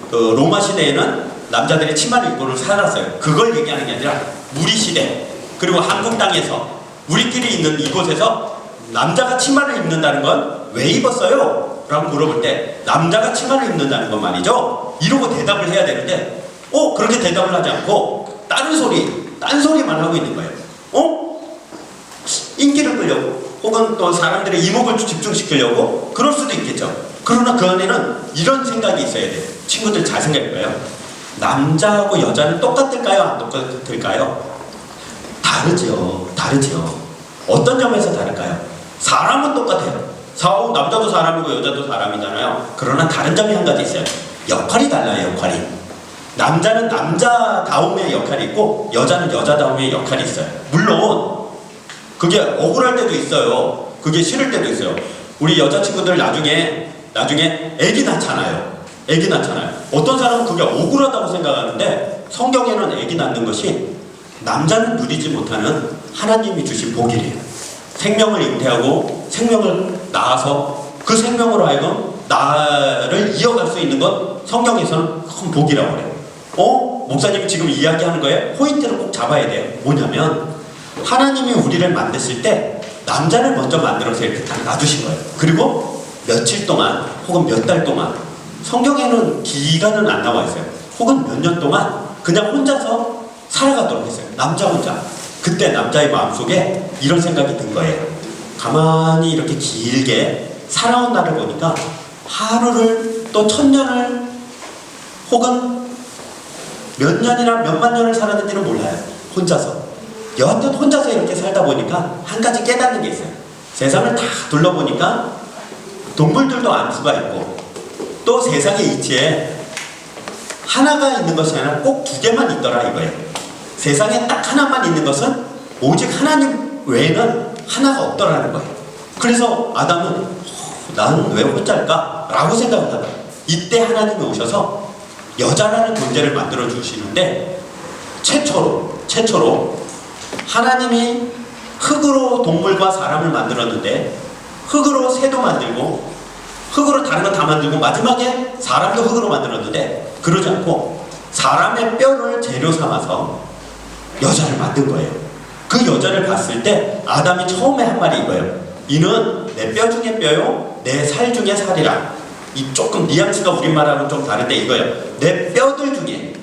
로마 시대에는 남자들이 치마를 입고는 살았어요. 그걸 얘기하는 게 아니라 우리 시대 그리고 한국 땅에서 우리끼리 있는 이곳에서 남자가 치마를 입는다는 건 왜 입었어요? 라고 물어볼 때 남자가 치마를 입는다는 건 말이죠. 이러고 대답을 해야 되는데 그렇게 대답을 하지 않고 딴소리만 하고 있는 거예요. 인기를 끌려고 혹은 또 사람들의 이목을 집중시키려고 그럴 수도 있겠죠. 그러나 그 안에는 이런 생각이 있어야 돼요. 친구들 잘 생각해봐요. 남자하고 여자는 똑같을까요? 안 똑같을까요? 다르죠. 어떤 점에서 다를까요? 사람은 똑같아요. 남자도 사람이고 여자도 사람이잖아요. 그러나 다른 점이 한 가지 있어요. 역할이 달라요. 역할이. 남자는 남자다움의 역할이 있고 여자는 여자다움의 역할이 있어요. 물론 그게 억울할 때도 있어요. 그게 싫을 때도 있어요. 우리 여자친구들 나중에 애기 낳잖아요. 어떤 사람은 그게 억울하다고 생각하는데 성경에는 애기 낳는 것이 남자는 누리지 못하는 하나님이 주신 복이래요. 생명을 잉태하고 생명을 낳아서 그 생명으로 하여금 나를 이어갈 수 있는 건 성경에서는 큰 복이라고 그래요. 목사님이 지금 이야기하는 거에 포인트를 꼭 잡아야 돼요. 뭐냐면 하나님이 우리를 만드실 때 남자를 먼저 만들어서 이렇게 딱 놔주신 거예요. 그리고 며칠 동안 혹은 몇 달 동안 성경에는 기간은 안 나와 있어요. 혹은 몇 년 동안 그냥 혼자서 살아가도록 했어요. 남자 혼자. 그때 남자의 마음속에 이런 생각이 든 거예요. 가만히 이렇게 길게 살아온 나를 보니까 하루를 또 1000년을 혹은 몇 년이나 몇만 년을 살았는지는 몰라요. 혼자서. 여하튼 혼자서 이렇게 살다 보니까 한 가지 깨닫는 게 있어요. 세상을 다 둘러보니까 동물들도 안수가 있고 또 세상의 이치에 하나가 있는 것이 아니라 꼭 2개만 있더라 이거예요. 세상에 딱 하나만 있는 것은 오직 하나님 외에는 하나가 없더라는 거예요. 그래서 아담은 나는 왜 혼자일까? 라고 생각을 하다. 이때 하나님이 오셔서 여자라는 존재를 만들어 주시는데 최초로 하나님이 흙으로 동물과 사람을 만들었는데 흙으로 새도 만들고 흙으로 다른 거 다 만들고 마지막에 사람도 흙으로 만들었는데 그러지 않고 사람의 뼈를 재료 삼아서 여자를 만든 거예요. 그 여자를 봤을 때 아담이 처음에 한 말이 이거예요. 이는 내 뼈 중에 뼈요 내 살 중에 살이라. 이 조금 뉘앙스가 우리말하고는 좀 다른데 이거예요. 내 뼈들 중에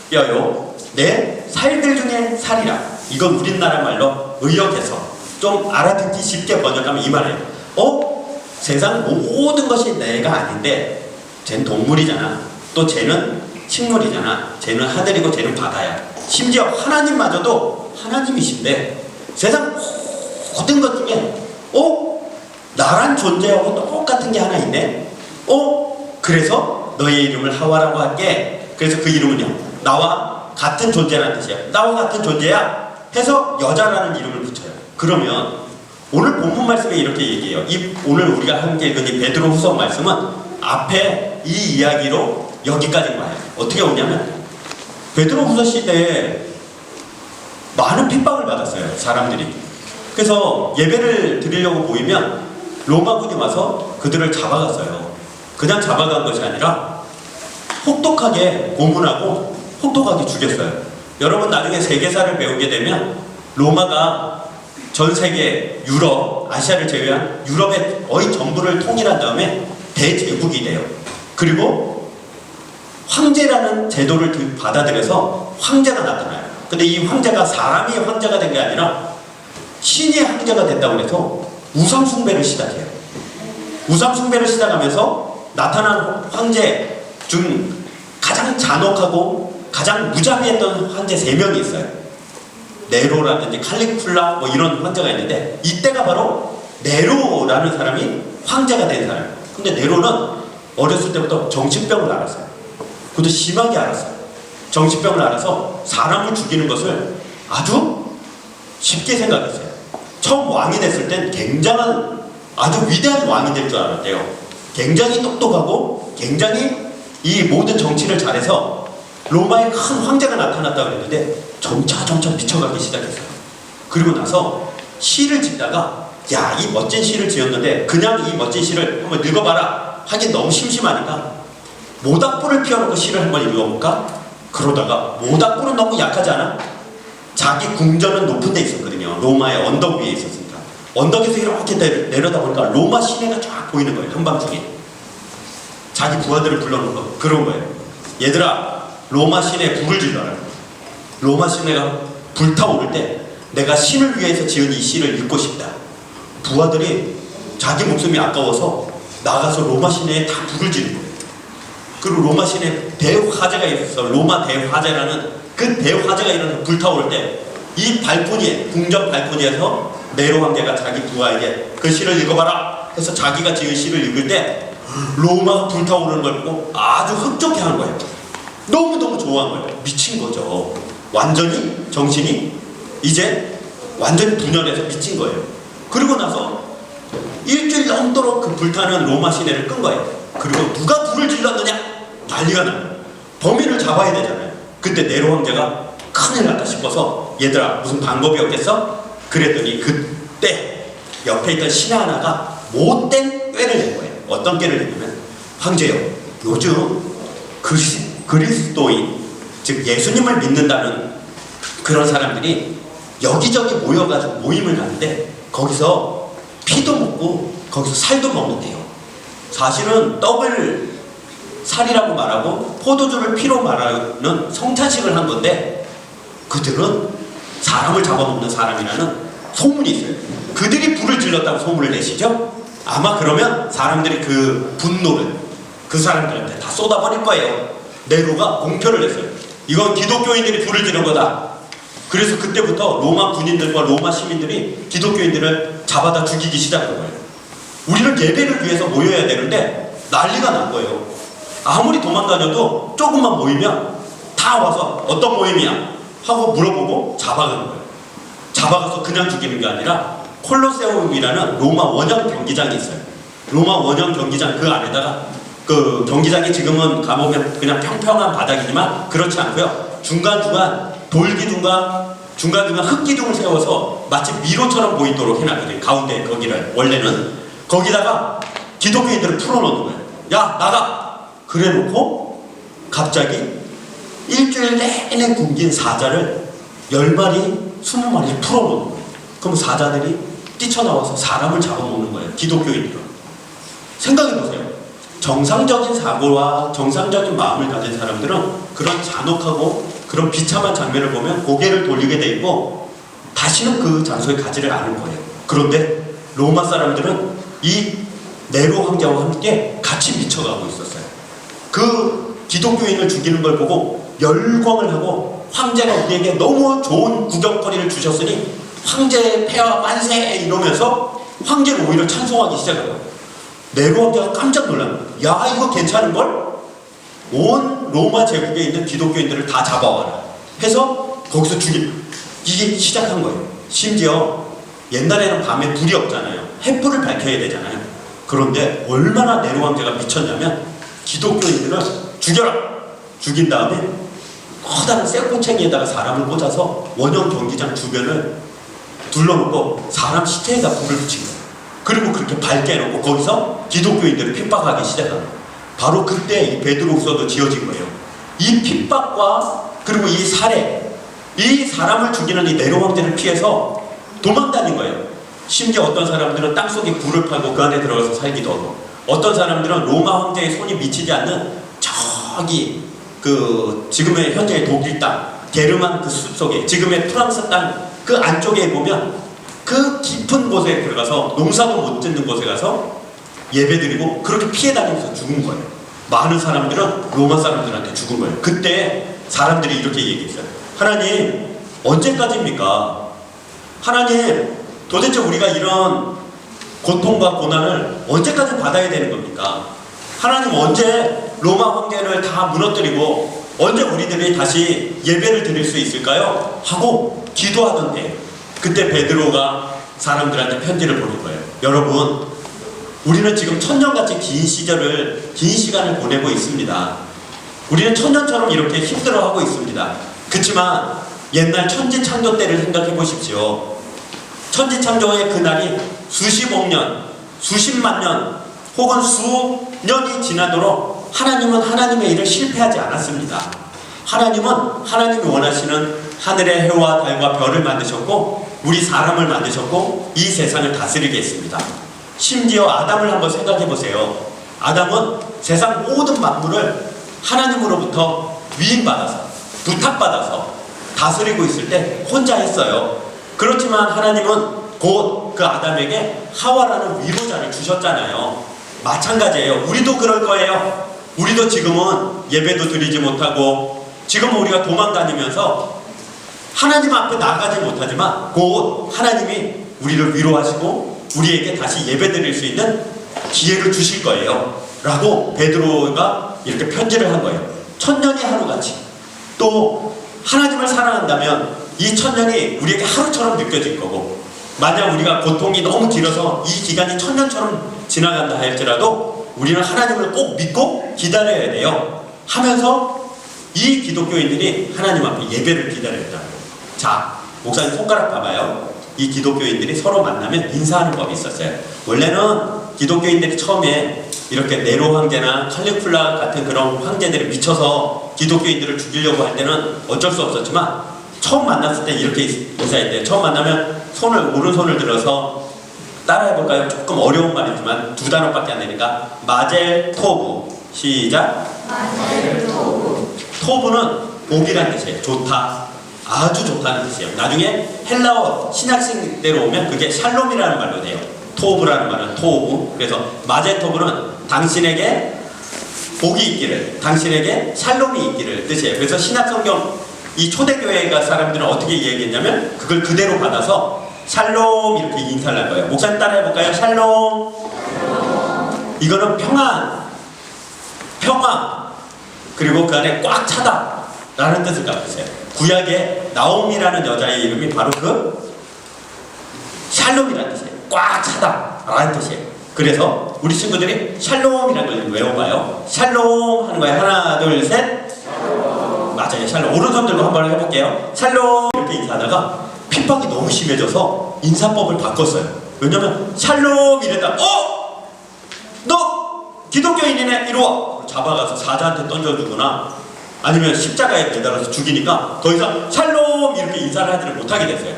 뼈요 내 살들 중에 살이라. 이건 우리나라 말로 의역해서 좀 알아듣기 쉽게 번역하면 이 말이에요. 세상 모든 것이 내가 아닌데 쟤는 동물이잖아. 또 쟤는 식물이잖아. 쟤는 하늘이고 쟤는 바다야. 심지어 하나님마저도 하나님이신데 세상 모든 것 중에 나란 존재하고 똑같은 게 하나 있네. 그래서 너의 이름을 하와라고 할게. 그래서 그 이름은요 나와 같은 존재라는 뜻이야. 나와 같은 존재야 해서 여자라는 이름을 붙여요. 그러면 오늘 본문 말씀에 이렇게 얘기해요. 오늘 우리가 함께 읽은 이 베드로후서 말씀은 앞에 이 이야기로 여기까지 와요. 어떻게 오냐면 베드로후서 시대에 많은 핍박을 받았어요. 사람들이. 그래서 예배를 드리려고 모이면 로마군이 와서 그들을 잡아갔어요. 그냥 잡아간 것이 아니라 혹독하게 고문하고 혹독하게 죽였어요. 여러분 나중에 세계사를 배우게 되면 로마가 전 세계 유럽, 아시아를 제외한 유럽의 거의 전부를 통일한 다음에 대제국이 돼요. 그리고 황제라는 제도를 받아들여서 황제가 나타나요. 근데 이 황제가 사람이 황제가 된 게 아니라 신이 황제가 됐다고 해서 우상숭배를 시작해요. 우상숭배를 시작하면서 나타난 황제 중 가장 잔혹하고 가장 무자비했던 황제 3명이 있어요. 네로라든지 칼리쿨라 뭐 이런 황제가 있는데 이때가 바로 네로라는 사람이 황제가 된 사람. 근데 네로는 어렸을 때부터 정신병을 앓았어요. 그것도 심하게 앓았어요. 정신병을 알아서 사람을 죽이는 것을 아주 쉽게 생각했어요. 처음 왕이 됐을 땐 굉장한 아주 위대한 왕이 될 줄 알았대요. 굉장히 똑똑하고 굉장히 이 모든 정치를 잘해서 로마에 큰 황제가 나타났다고 그랬는데 점차 미쳐가기 시작했어요. 그리고 나서 시를 짓다가 야, 이 멋진 시를 지었는데 그냥 이 멋진 시를 한번 읽어봐라 하긴 너무 심심하니까 모닥불을 피워놓고 시를 한번 읽어볼까? 그러다가 모닥불은 너무 약하지 않아? 자기 궁전은 높은 데 있었거든요. 로마의 언덕 위에 있었으니까. 언덕에서 이렇게 내려다 보니까 로마 시내가 쫙 보이는 거예요. 한밤중에. 자기 부하들을 불러놓은 거. 그런 거예요. 얘들아, 로마 시내에 불을 질러라. 로마 시내가 불타오를 때 내가 신을 위해서 지은 이 시를 읽고 싶다. 부하들이 자기 목숨이 아까워서 나가서 로마 시내에 다 불을 지른 거예요. 그리고 로마 시내에 대화재가 있어서 로마 대화재라는 그 대화재가 일어나서 불타오를 때 이 발코니에, 궁전 발코니에서 네로 황제가 자기 부하에게 그 시를 읽어봐라 해서 자기가 지은 시를 읽을 때 로마가 불타오르는 걸 보고 아주 흡족해 하는 거예요. 너무너무 좋아한 거예요. 미친 거죠. 완전히 정신이 이제 완전히 분열해서 미친 거예요. 그리고 나서 일주일 넘도록 그 불타는 로마 시내를 끈 거예요. 그리고 누가 불을 질렀느냐? 난리가 나요. 범인을 잡아야 되잖아요. 그때 네로 황제가 큰일 났다 싶어서 얘들아 무슨 방법이 없겠어? 그랬더니 그때 옆에 있던 신하 하나가 못된 꾀를 낸 거예요. 어떤 꾀를 냈냐면 황제요, 요즘 그리스도인 즉 예수님을 믿는다는 그런 사람들이 여기저기 모여가지고 모임을 가는데 거기서 피도 먹고 거기서 살도 먹는데요. 사실은 떡을 살이라고 말하고 포도주를 피로 말하는 성찬식을 한 건데 그들은 사람을 잡아먹는 사람이라는 소문이 있어요. 그들이 불을 질렀다고 소문을 내시죠? 아마 그러면 사람들이 그 분노를 그 사람들한테 다 쏟아버릴 거예요. 네로가 공표를 냈어요. 이건 기독교인들이 불을 지른 거다. 그래서 그때부터 로마 군인들과 로마 시민들이 기독교인들을 잡아다 죽이기 시작한 거예요. 우리는 예배를 위해서 모여야 되는데 난리가 난 거예요. 아무리 도망다녀도 조금만 모이면 다 와서 어떤 모임이야? 하고 물어보고 잡아가는 거예요. 잡아가서 그냥 죽이는 게 아니라 콜로세움이라는 로마 원형 경기장이 있어요. 로마 원형 경기장 그 안에다가 그 경기장이 지금은 가보면 그냥 평평한 바닥이지만 그렇지 않고요. 중간중간 돌기둥과 중간중간 흙기둥을 세워서 마치 미로처럼 보이도록 해놨거든요. 가운데 거기를 원래는 거기다가 기독교인들을 풀어놓는 거예요. 야 나가! 그래놓고 갑자기 일주일 내내 굶긴 사자를 10마리, 20마리 풀어놓는 거예요. 그럼 사자들이 뛰쳐나와서 사람을 잡아먹는 거예요. 기독교인들은. 생각해보세요. 정상적인 사고와 정상적인 마음을 가진 사람들은 그런 잔혹하고 그런 비참한 장면을 보면 고개를 돌리게 돼 있고 다시는 그 장소에 가지를 않을 거예요. 그런데 로마 사람들은 이 네로 황제와 함께 같이 미쳐가고 있었어요. 그 기독교인을 죽이는 걸 보고 열광을 하고 황제가 우리에게 너무 좋은 구경거리를 주셨으니 황제의 폐하 만세 이러면서 황제를 오히려 찬송하기 시작해요. 네로 황제가 깜짝 놀란 거예요. 야 이거 괜찮은걸? 온 로마 제국에 있는 기독교인들을 다 잡아와라 해서 거기서 죽이기 시작한 거예요. 심지어 옛날에는 밤에 불이 없잖아요. 횃불을 밝혀야 되잖아요. 그런데 얼마나 네로 황제가 미쳤냐면 기독교인들을 죽여라! 죽인 다음에 커다란 쇠꼬챙이에다가 사람을 꽂아서 원형 경기장 주변을 둘러놓고 사람 시체에다 불을 붙인 거예요. 그리고 그렇게 밝게 해놓고 거기서 기독교인들을 핍박하기 시작한 거예요. 바로 그때 이 베드로후서도 지어진 거예요. 이 핍박과 그리고 이 살해, 이 사람을 죽이는 이 네로 황제를 피해서 도망다닌 거예요. 심지어 어떤 사람들은 땅속에 굴을 파고 그 안에 들어가서 살기도 하고 어떤 사람들은 로마 황제의 손이 미치지 않는 저기 그 지금의 현재의 독일 땅 게르만 그 숲속에 지금의 프랑스 땅 그 안쪽에 보면 그 깊은 곳에 들어가서 농사도 못 짓는 곳에 가서 예배드리고 그렇게 피해 다니면서 죽은 거예요. 많은 사람들은 로마 사람들한테 죽은 거예요. 그때 사람들이 이렇게 얘기했어요. 하나님 언제까지입니까? 하나님 도대체 우리가 이런 고통과 고난을 언제까지 받아야 되는 겁니까? 하나님 언제 로마 황제를 다 무너뜨리고 언제 우리들이 다시 예배를 드릴 수 있을까요? 하고 기도하던데 그때 베드로가 사람들한테 편지를 보낸 거예요. 여러분, 우리는 지금 천년같이 긴 시간을 보내고 있습니다. 우리는 천년처럼 이렇게 힘들어하고 있습니다. 그렇지만 옛날 천지창조 때를 생각해 보십시오. 천지창조의 그날이 수십억 년, 수십만 년 혹은 수년이 지나도록 하나님은 하나님의 일을 실패하지 않았습니다. 하나님은 하나님이 원하시는 하늘의 해와 달과 별을 만드셨고 우리 사람을 만드셨고 이 세상을 다스리게 했습니다. 심지어 아담을 한번 생각해 보세요. 아담은 세상 모든 만물을 하나님으로부터 위임받아서 부탁받아서 다스리고 있을 때 혼자 했어요. 그렇지만 하나님은 곧 그 아담에게 하와라는 위로자를 주셨잖아요. 마찬가지예요. 우리도 그럴 거예요. 우리도 지금은 예배도 드리지 못하고 지금은 우리가 도망다니면서 하나님 앞에 나가지 못하지만 곧 하나님이 우리를 위로하시고 우리에게 다시 예배 드릴 수 있는 기회를 주실 거예요. 라고 베드로가 이렇게 편지를 한 거예요. 천년이 하루같이. 또 하나님을 사랑한다면 이 천년이 우리에게 하루처럼 느껴질 거고 만약 우리가 고통이 너무 길어서 이 기간이 천년처럼 지나간다 할지라도 우리는 하나님을 꼭 믿고 기다려야 돼요. 하면서 이 기독교인들이 하나님 앞에 예배를 기다렸다는 거예요. 자, 목사님 손가락 봐봐요. 이 기독교인들이 서로 만나면 인사하는 법이 있었어요. 원래는 기독교인들이 처음에 이렇게 네로 황제나 칼리굴라 같은 그런 황제들이 미쳐서 기독교인들을 죽이려고 할 때는 어쩔 수 없었지만 처음 만났을 때 이렇게 인사했대요. 처음 만나면 오른손을 들어서 따라해볼까요? 조금 어려운 말이지만 두 단어밖에 안 되니까 마젤 토브. 시작. 마젤 토브. 토브는 복이라는 뜻이에요. 좋다. 아주 좋다는 뜻이에요. 나중에 헬라어 신약시대로 오면 그게 샬롬이라는 말로 돼요. 토브라는 말은 토브. 그래서 마젤 토브는 당신에게 복이 있기를, 당신에게 샬롬이 있기를 뜻이에요. 그래서 신약성경 이 초대교회가 사람들은 어떻게 얘기했냐면 그걸 그대로 받아서 샬롬 이렇게 인사를 할 거예요. 목사님 따라 해볼까요? 샬롬. 이거는 평안, 그리고 그 안에 꽉 차다 라는 뜻을 갖고 있어요. 구약에 나옴이라는 여자의 이름이 바로 그 샬롬이라는 뜻이에요. 꽉 차다 라는 뜻이에요. 그래서 우리 친구들이 샬롬이라는 걸 외워봐요. 샬롬 하는 거예요. 하나 둘 셋. 맞아요. 샬롬. 오른손 들고 한번 해볼게요. 샬롬 이렇게 인사하다가 핍박이 너무 심해져서 인사법을 바꿨어요. 왜냐면 샬롬 이랬다. 너 기독교인이네. 이리 와. 잡아가서 사자한테 던져주거나 아니면 십자가에 매달아서 죽이니까 더 이상 샬롬 이렇게 인사를 하지를 못하게 됐어요.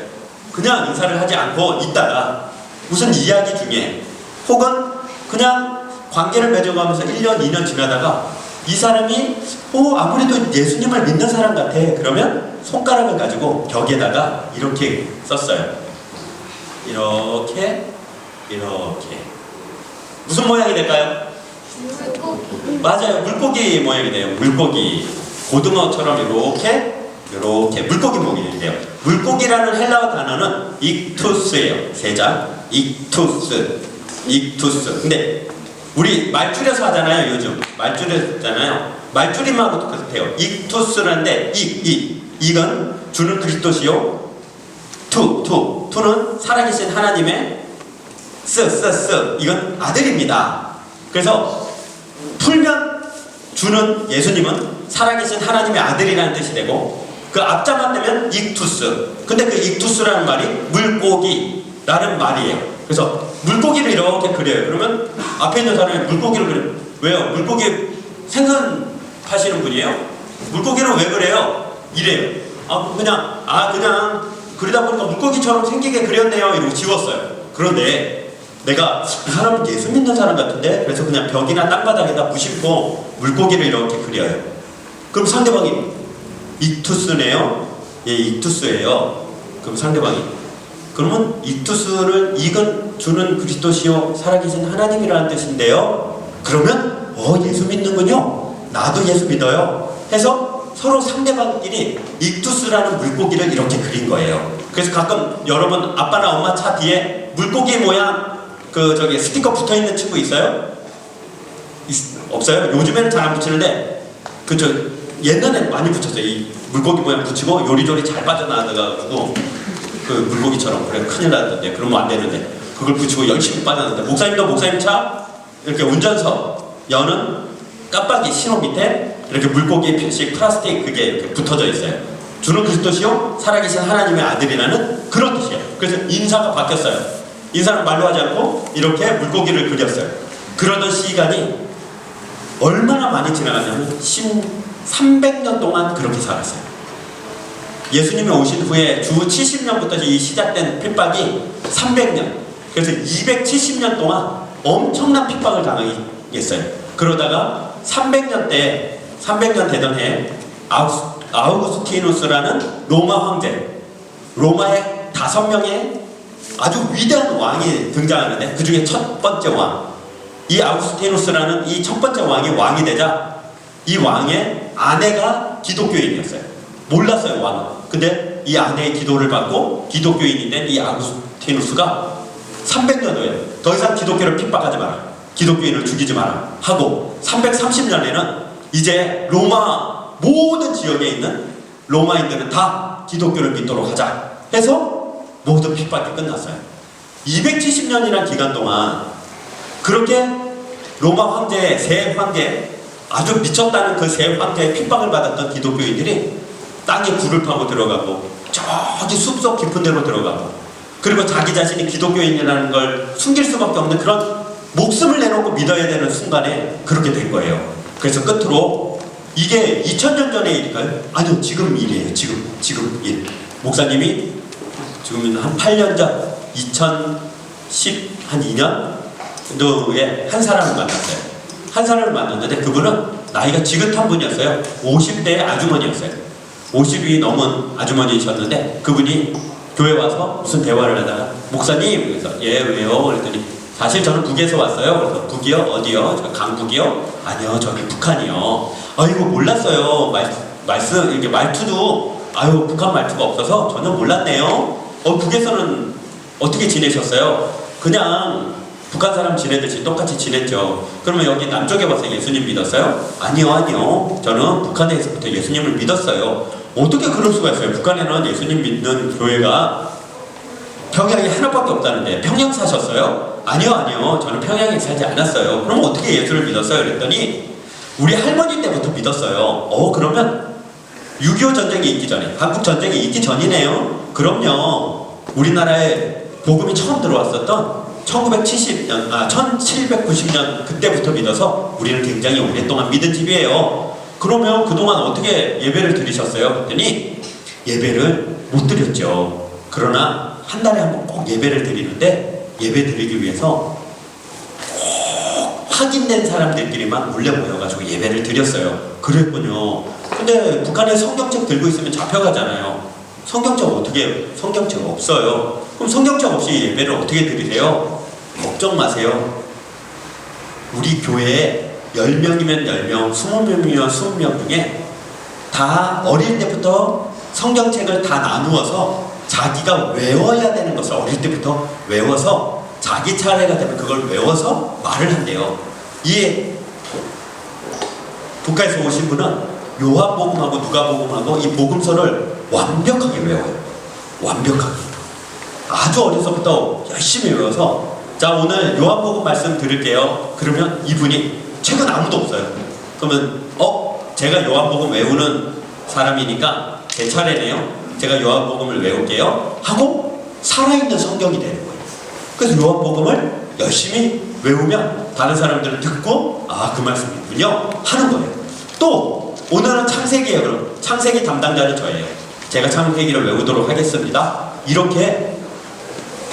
그냥 인사를 하지 않고 있다가 무슨 이야기 중에 혹은 그냥 관계를 맺어가면서 1년, 2년 지나다가 이 사람이 아무래도 예수님을 믿는 사람 같아. 그러면 손가락을 가지고 벽에다가 이렇게 썼어요. 이렇게 무슨 모양이 될까요? 맞아요. 물고기 모양이 돼요. 물고기. 고등어처럼 이렇게 물고기 모양이 돼요. 물고기라는 헬라어 단어는 익투스예요. 세 장. 익투스. 근데 우리 말줄여서 하잖아요. 요즘 말줄여서 하잖아요. 말줄임하고도 똑같아요. 익투스라는데 이건 주는 그리스도시요. 투는 살아계신 하나님의 이건 아들입니다. 그래서 풀면 주는 예수님은 살아계신 하나님의 아들이라는 뜻이 되고 그 앞자만 되면 익투스. 근데 그 익투스라는 말이 물고기라는 말이에요. 그래서 물고기를 이렇게 그려요. 그러면 앞에 있는 사람이 물고기를 그려요. 왜요? 물고기 생선 파시는 분이에요? 물고기를 왜 그래요? 이래요. 그냥 그러다 보니까 물고기처럼 생기게 그렸네요. 이러고 지웠어요. 그런데 내가 이 사람은 예수 믿는 사람 같은데 그래서 그냥 벽이나 땅바닥에다 무심코 물고기를 이렇게 그려요. 그럼 상대방이 익투스네요? 예, 익투스예요. 그럼 상대방이 그러면 익투스를 이건 주는 그리스도시요 살아계신 하나님이라는 뜻인데요. 그러면 예수 믿는군요. 나도 예수 믿어요. 해서 서로 상대방끼리 익투스라는 물고기를 이렇게 그린 거예요. 그래서 가끔 여러분 아빠나 엄마 차 뒤에 물고기 모양 스티커 붙어있는 친구 있어요? 없어요? 요즘에는 잘 안 붙이는데 옛날에 많이 붙였어요. 이 물고기 모양 붙이고 요리조리 잘 빠져나가가지고 그 물고기처럼 그래 큰일 났는데 그러면 안 되는데 그걸 붙이고 열심히 빠져나는데 목사님도 목사님 차 이렇게 운전석 여는 깜빡이 신호 밑에 이렇게 물고기 표시 플라스틱 그게 이렇게 붙어져 있어요. 주는 그리스도시요 살아계신 하나님의 아들이라는 그런 뜻이에요. 그래서 인사가 바뀌었어요. 인사는 말로 하지 않고 이렇게 물고기를 그렸어요. 그러던 시간이 얼마나 많이 지나갔냐면 300년 동안 그렇게 살았어요. 예수님이 오신 후에 주 70년부터 이 시작된 핍박이 300년, 그래서 270년 동안 엄청난 핍박을 당했어요. 그러다가 300년 되던 해 아우구스티누스라는 로마 황제, 로마의 5명의 아주 위대한 왕이 등장하는데 그 중에 첫 번째 왕, 이 아우구스티누스라는 이 첫 번째 왕이 왕이 되자 이 왕의 아내가 기독교인이었어요. 몰랐어요, 왕은. 근데 이 아내의 기도를 받고 기독교인이 된 이 아우구스티누스가 300년 후에 더 이상 기독교를 핍박하지 마라, 기독교인을 죽이지 마라 하고 330년에는 이제 로마 모든 지역에 있는 로마인들은 다 기독교를 믿도록 하자 해서 모든 핍박이 끝났어요. 270년이라는 기간 동안 그렇게 로마 황제의 세 황제, 아주 미쳤다는 그 세 황제의 핍박을 받았던 기독교인들이 땅에 굴을 파고 들어가고 저기 숲속 깊은 데로 들어가고 그리고 자기 자신이 기독교인이라는 걸 숨길 수밖에 없는 그런 목숨을 내놓고 믿어야 되는 순간에 그렇게 된 거예요. 그래서 끝으로 이게 2000년 전의 일일까요? 아니요, 지금 일이에요. 지금 일. 목사님이 지금 한 8년 전 2012년 정도에 한 사람을 만났어요. 한 사람을 만났는데 그분은 나이가 지긋한 분이었어요. 50대의 아주머니였어요. 50이 넘은 아주머니셨는데 그분이 교회 와서 무슨 대화를 하다가 목사님, 그래서 예 왜요? 그랬더니 사실 저는 북에서 왔어요. 그래서 북이요? 어디요? 저 강북이요? 아니요, 저기 북한이요. 아이고 몰랐어요. 말씀 이렇게 말투도 아유 북한 말투가 없어서 전혀 몰랐네요. 북에서는 어떻게 지내셨어요? 그냥 북한 사람 지내듯이 똑같이 지냈죠. 그러면 여기 남쪽에 와서 예수님 믿었어요? 아니요. 저는 북한에서부터 예수님을 믿었어요. 어떻게 그럴 수가 있어요? 북한에는 예수님 믿는 교회가 평양에 하나밖에 없다는데 평양 사셨어요? 아니요. 저는 평양에 살지 않았어요. 그럼 어떻게 예수를 믿었어요? 그랬더니 우리 할머니 때부터 믿었어요. 그러면 6.25 전쟁이 있기 전에, 한국 전쟁이 있기 전이네요. 그럼요. 우리나라에 복음이 처음 들어왔었던 1790년 그때부터 믿어서 우리는 굉장히 오랫동안 믿은 집이에요. 그러면 그동안 어떻게 예배를 드리셨어요? 그랬더니 예배를 못 드렸죠. 그러나 한 달에 한 번 꼭 예배를 드리는데 예배 드리기 위해서 꼭 확인된 사람들끼리만 몰래 모여가지고 예배를 드렸어요. 그랬군요. 근데 북한에 성경책 들고 있으면 잡혀가잖아요. 성경책 없어요. 그럼 성경책 없이 예배를 어떻게 드리세요? 걱정 마세요. 우리 교회에 10명이면 10명, 20명이면 20명 중에 다 어릴 때부터 성경책을 다 나누어서 자기가 외워야 되는 것을 어릴 때부터 외워서 자기 차례가 되면 그걸 외워서 말을 한대요. 이 북한에서 오신 분은 요한복음하고 누가복음하고 이 복음서를 완벽하게 외워요. 완벽하게. 아주 어려서부터 열심히 외워서 자 오늘 요한복음 말씀 들을게요. 그러면 이분이 책은 아무도 없어요. 그러면 제가 요한복음 외우는 사람이니까 제 차례네요. 제가 요한복음을 외울게요 하고 살아있는 성경이 되는 거예요. 그래서 요한복음을 열심히 외우면 다른 사람들은 듣고 그 말씀이군요 하는 거예요. 또 오늘은 창세기예요. 그럼 창세기 담당자는 저예요. 제가 창세기를 외우도록 하겠습니다. 이렇게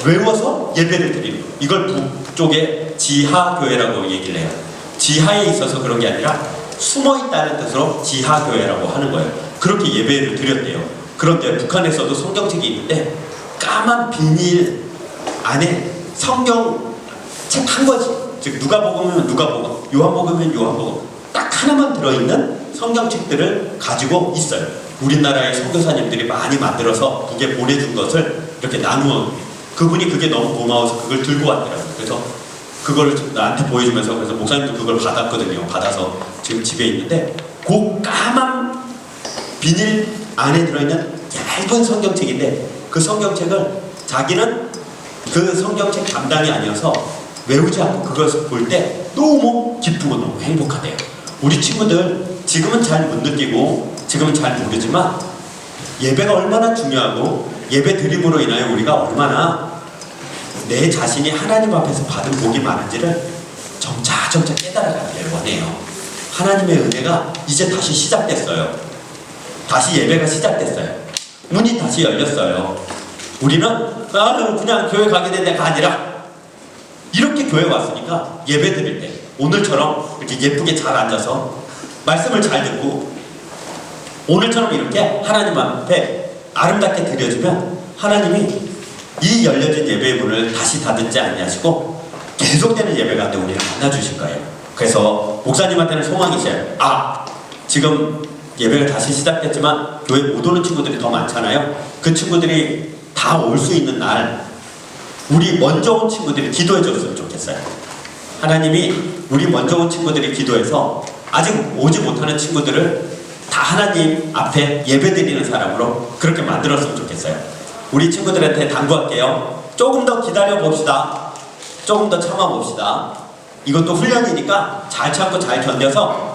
외워서 예배를 드리는 거예요. 이걸 북쪽의 지하교회라고 얘기를 해요. 지하에 있어서 그런 게 아니라 숨어있다는 뜻으로 지하교회라고 하는 거예요. 그렇게 예배를 드렸대요. 그런데 북한에서도 성경책이 있는데 까만 비닐 안에 성경책 한 권씩, 즉 누가복음이면 누가복음, 요한복음이면 요한복음 딱 하나만 들어있는 성경책들을 가지고 있어요. 우리나라의 선교사님들이 많이 만들어서 북에 보내준 것을 이렇게 나누어 그분이 그게 너무 고마워서 그걸 들고 왔더라고요. 그래서 그걸 나한테 보여주면서 그래서 목사님도 그걸 받았거든요. 받아서 지금 집에 있는데 그 까만 비닐 안에 들어있는 얇은 성경책인데 그 성경책을 자기는 그 성경책 담당이 아니어서 외우지 않고 그것을 볼 때 너무 기쁘고 너무 행복하대요. 우리 친구들 지금은 잘 못 느끼고 지금은 잘 모르지만 예배가 얼마나 중요하고 예배 드림으로 인하여 우리가 얼마나 내 자신이 하나님 앞에서 받은 복이 많은지를 점차 깨달아가길 원해요. 하나님의 은혜가 이제 다시 시작됐어요. 다시 예배가 시작됐어요. 문이 다시 열렸어요. 우리는 그냥 교회 가게 된 데가 아니라 이렇게 교회 왔으니까 예배 드릴 때 오늘처럼 이렇게 예쁘게 잘 앉아서 말씀을 잘 듣고 오늘처럼 이렇게 하나님 앞에 아름답게 드려주면 하나님이 이 열려진 예배의 문을 다시 닫지 아니하시고 계속되는 예배 가운데 우리를 만나주실 거예요. 그래서 목사님한테는 소망이셔요. 지금 예배가 다시 시작됐지만 교회 못 오는 친구들이 더 많잖아요. 그 친구들이 다 올 수 있는 날 우리 먼저 온 친구들이 기도해 줬으면 좋겠어요. 하나님이 우리 먼저 온 친구들이 기도해서 아직 오지 못하는 친구들을 다 하나님 앞에 예배 드리는 사람으로 그렇게 만들었으면 좋겠어요. 우리 친구들한테 당부할게요. 조금 더 기다려 봅시다. 조금 더 참아 봅시다. 이것도 훈련이니까 잘 참고 잘 견뎌서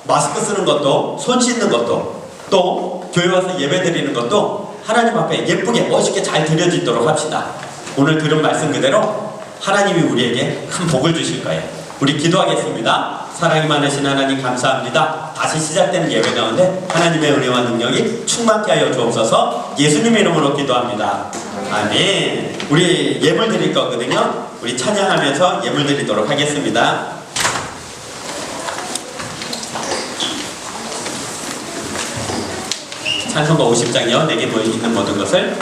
마스크 쓰는 것도 손 씻는 것도 또 교회 와서 예배 드리는 것도 하나님 앞에 예쁘게 멋있게 잘 드려지도록 합시다. 오늘 들은 말씀 그대로 하나님이 우리에게 큰 복을 주실 거예요. 우리 기도하겠습니다. 사랑이 많으신 하나님 감사합니다. 다시 시작되는 예배 가운데 하나님의 은혜와 능력이 충만케 하여 주옵소서. 예수님의 이름으로 기도합니다. 아멘. 우리 예물 드릴 거거든요. 우리 찬양하면서 예물 드리도록 하겠습니다. 찬송가 50장이요. 내게 있는 모든 것을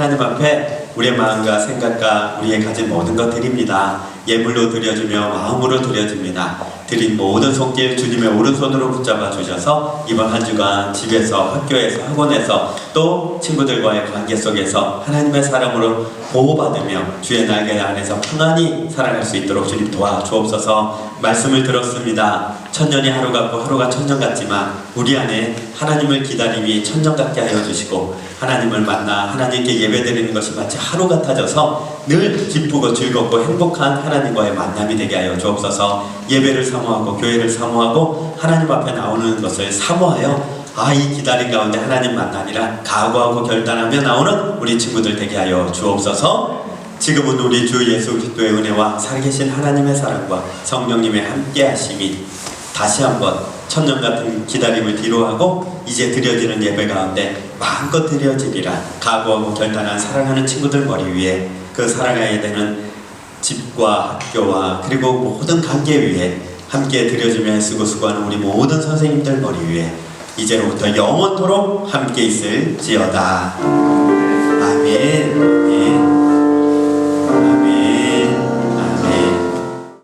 하나님 앞에 우리의 마음과 생각과 우리의 가진 모든 것 드립니다. 예물로 드려주며 마음으로 드려줍니다. 드린 모든 손길 주님의 오른손으로 붙잡아 주셔서 이번 한 주간 집에서 학교에서 학원에서 또 친구들과의 관계 속에서 하나님의 사랑으로 보호받으며 주의 날개 안에서 평안히 살아갈 수 있도록 주님 도와주옵소서. 말씀을 들었습니다. 천년이 하루 같고 하루가 천년 같지만 우리 안에 하나님을 기다림이 천년 같게 하여 주시고 하나님을 만나 하나님께 예배드리는 것이 마치 하루 같아져서 늘 기쁘고 즐겁고 행복한 하나님과의 만남이 되게 하여 주옵소서. 예배를 사모하고 교회를 사모하고 하나님 앞에 나오는 것을 사모하여 이 기다림 가운데 하나님 만나니라 각오하고 결단하며 나오는 우리 친구들 되게 하여 주옵소서. 지금은 우리 주 예수 그리스도의 은혜와 살아계신 하나님의 사랑과 성령님의 함께 하심이 다시 한번 천년 같은 기다림을 뒤로하고 이제 드려지는 예배 가운데 마음껏 드려지리라 각오하고 결단한 사랑하는 친구들 머리 위에 그 살아가야 되는 집과 학교와 그리고 모든 관계 위에 함께 드려주며 쓰고 수고하는 우리 모든 선생님들 머리 위에 이제로부터 영원토록 함께 있을지어다. 아멘. 아멘.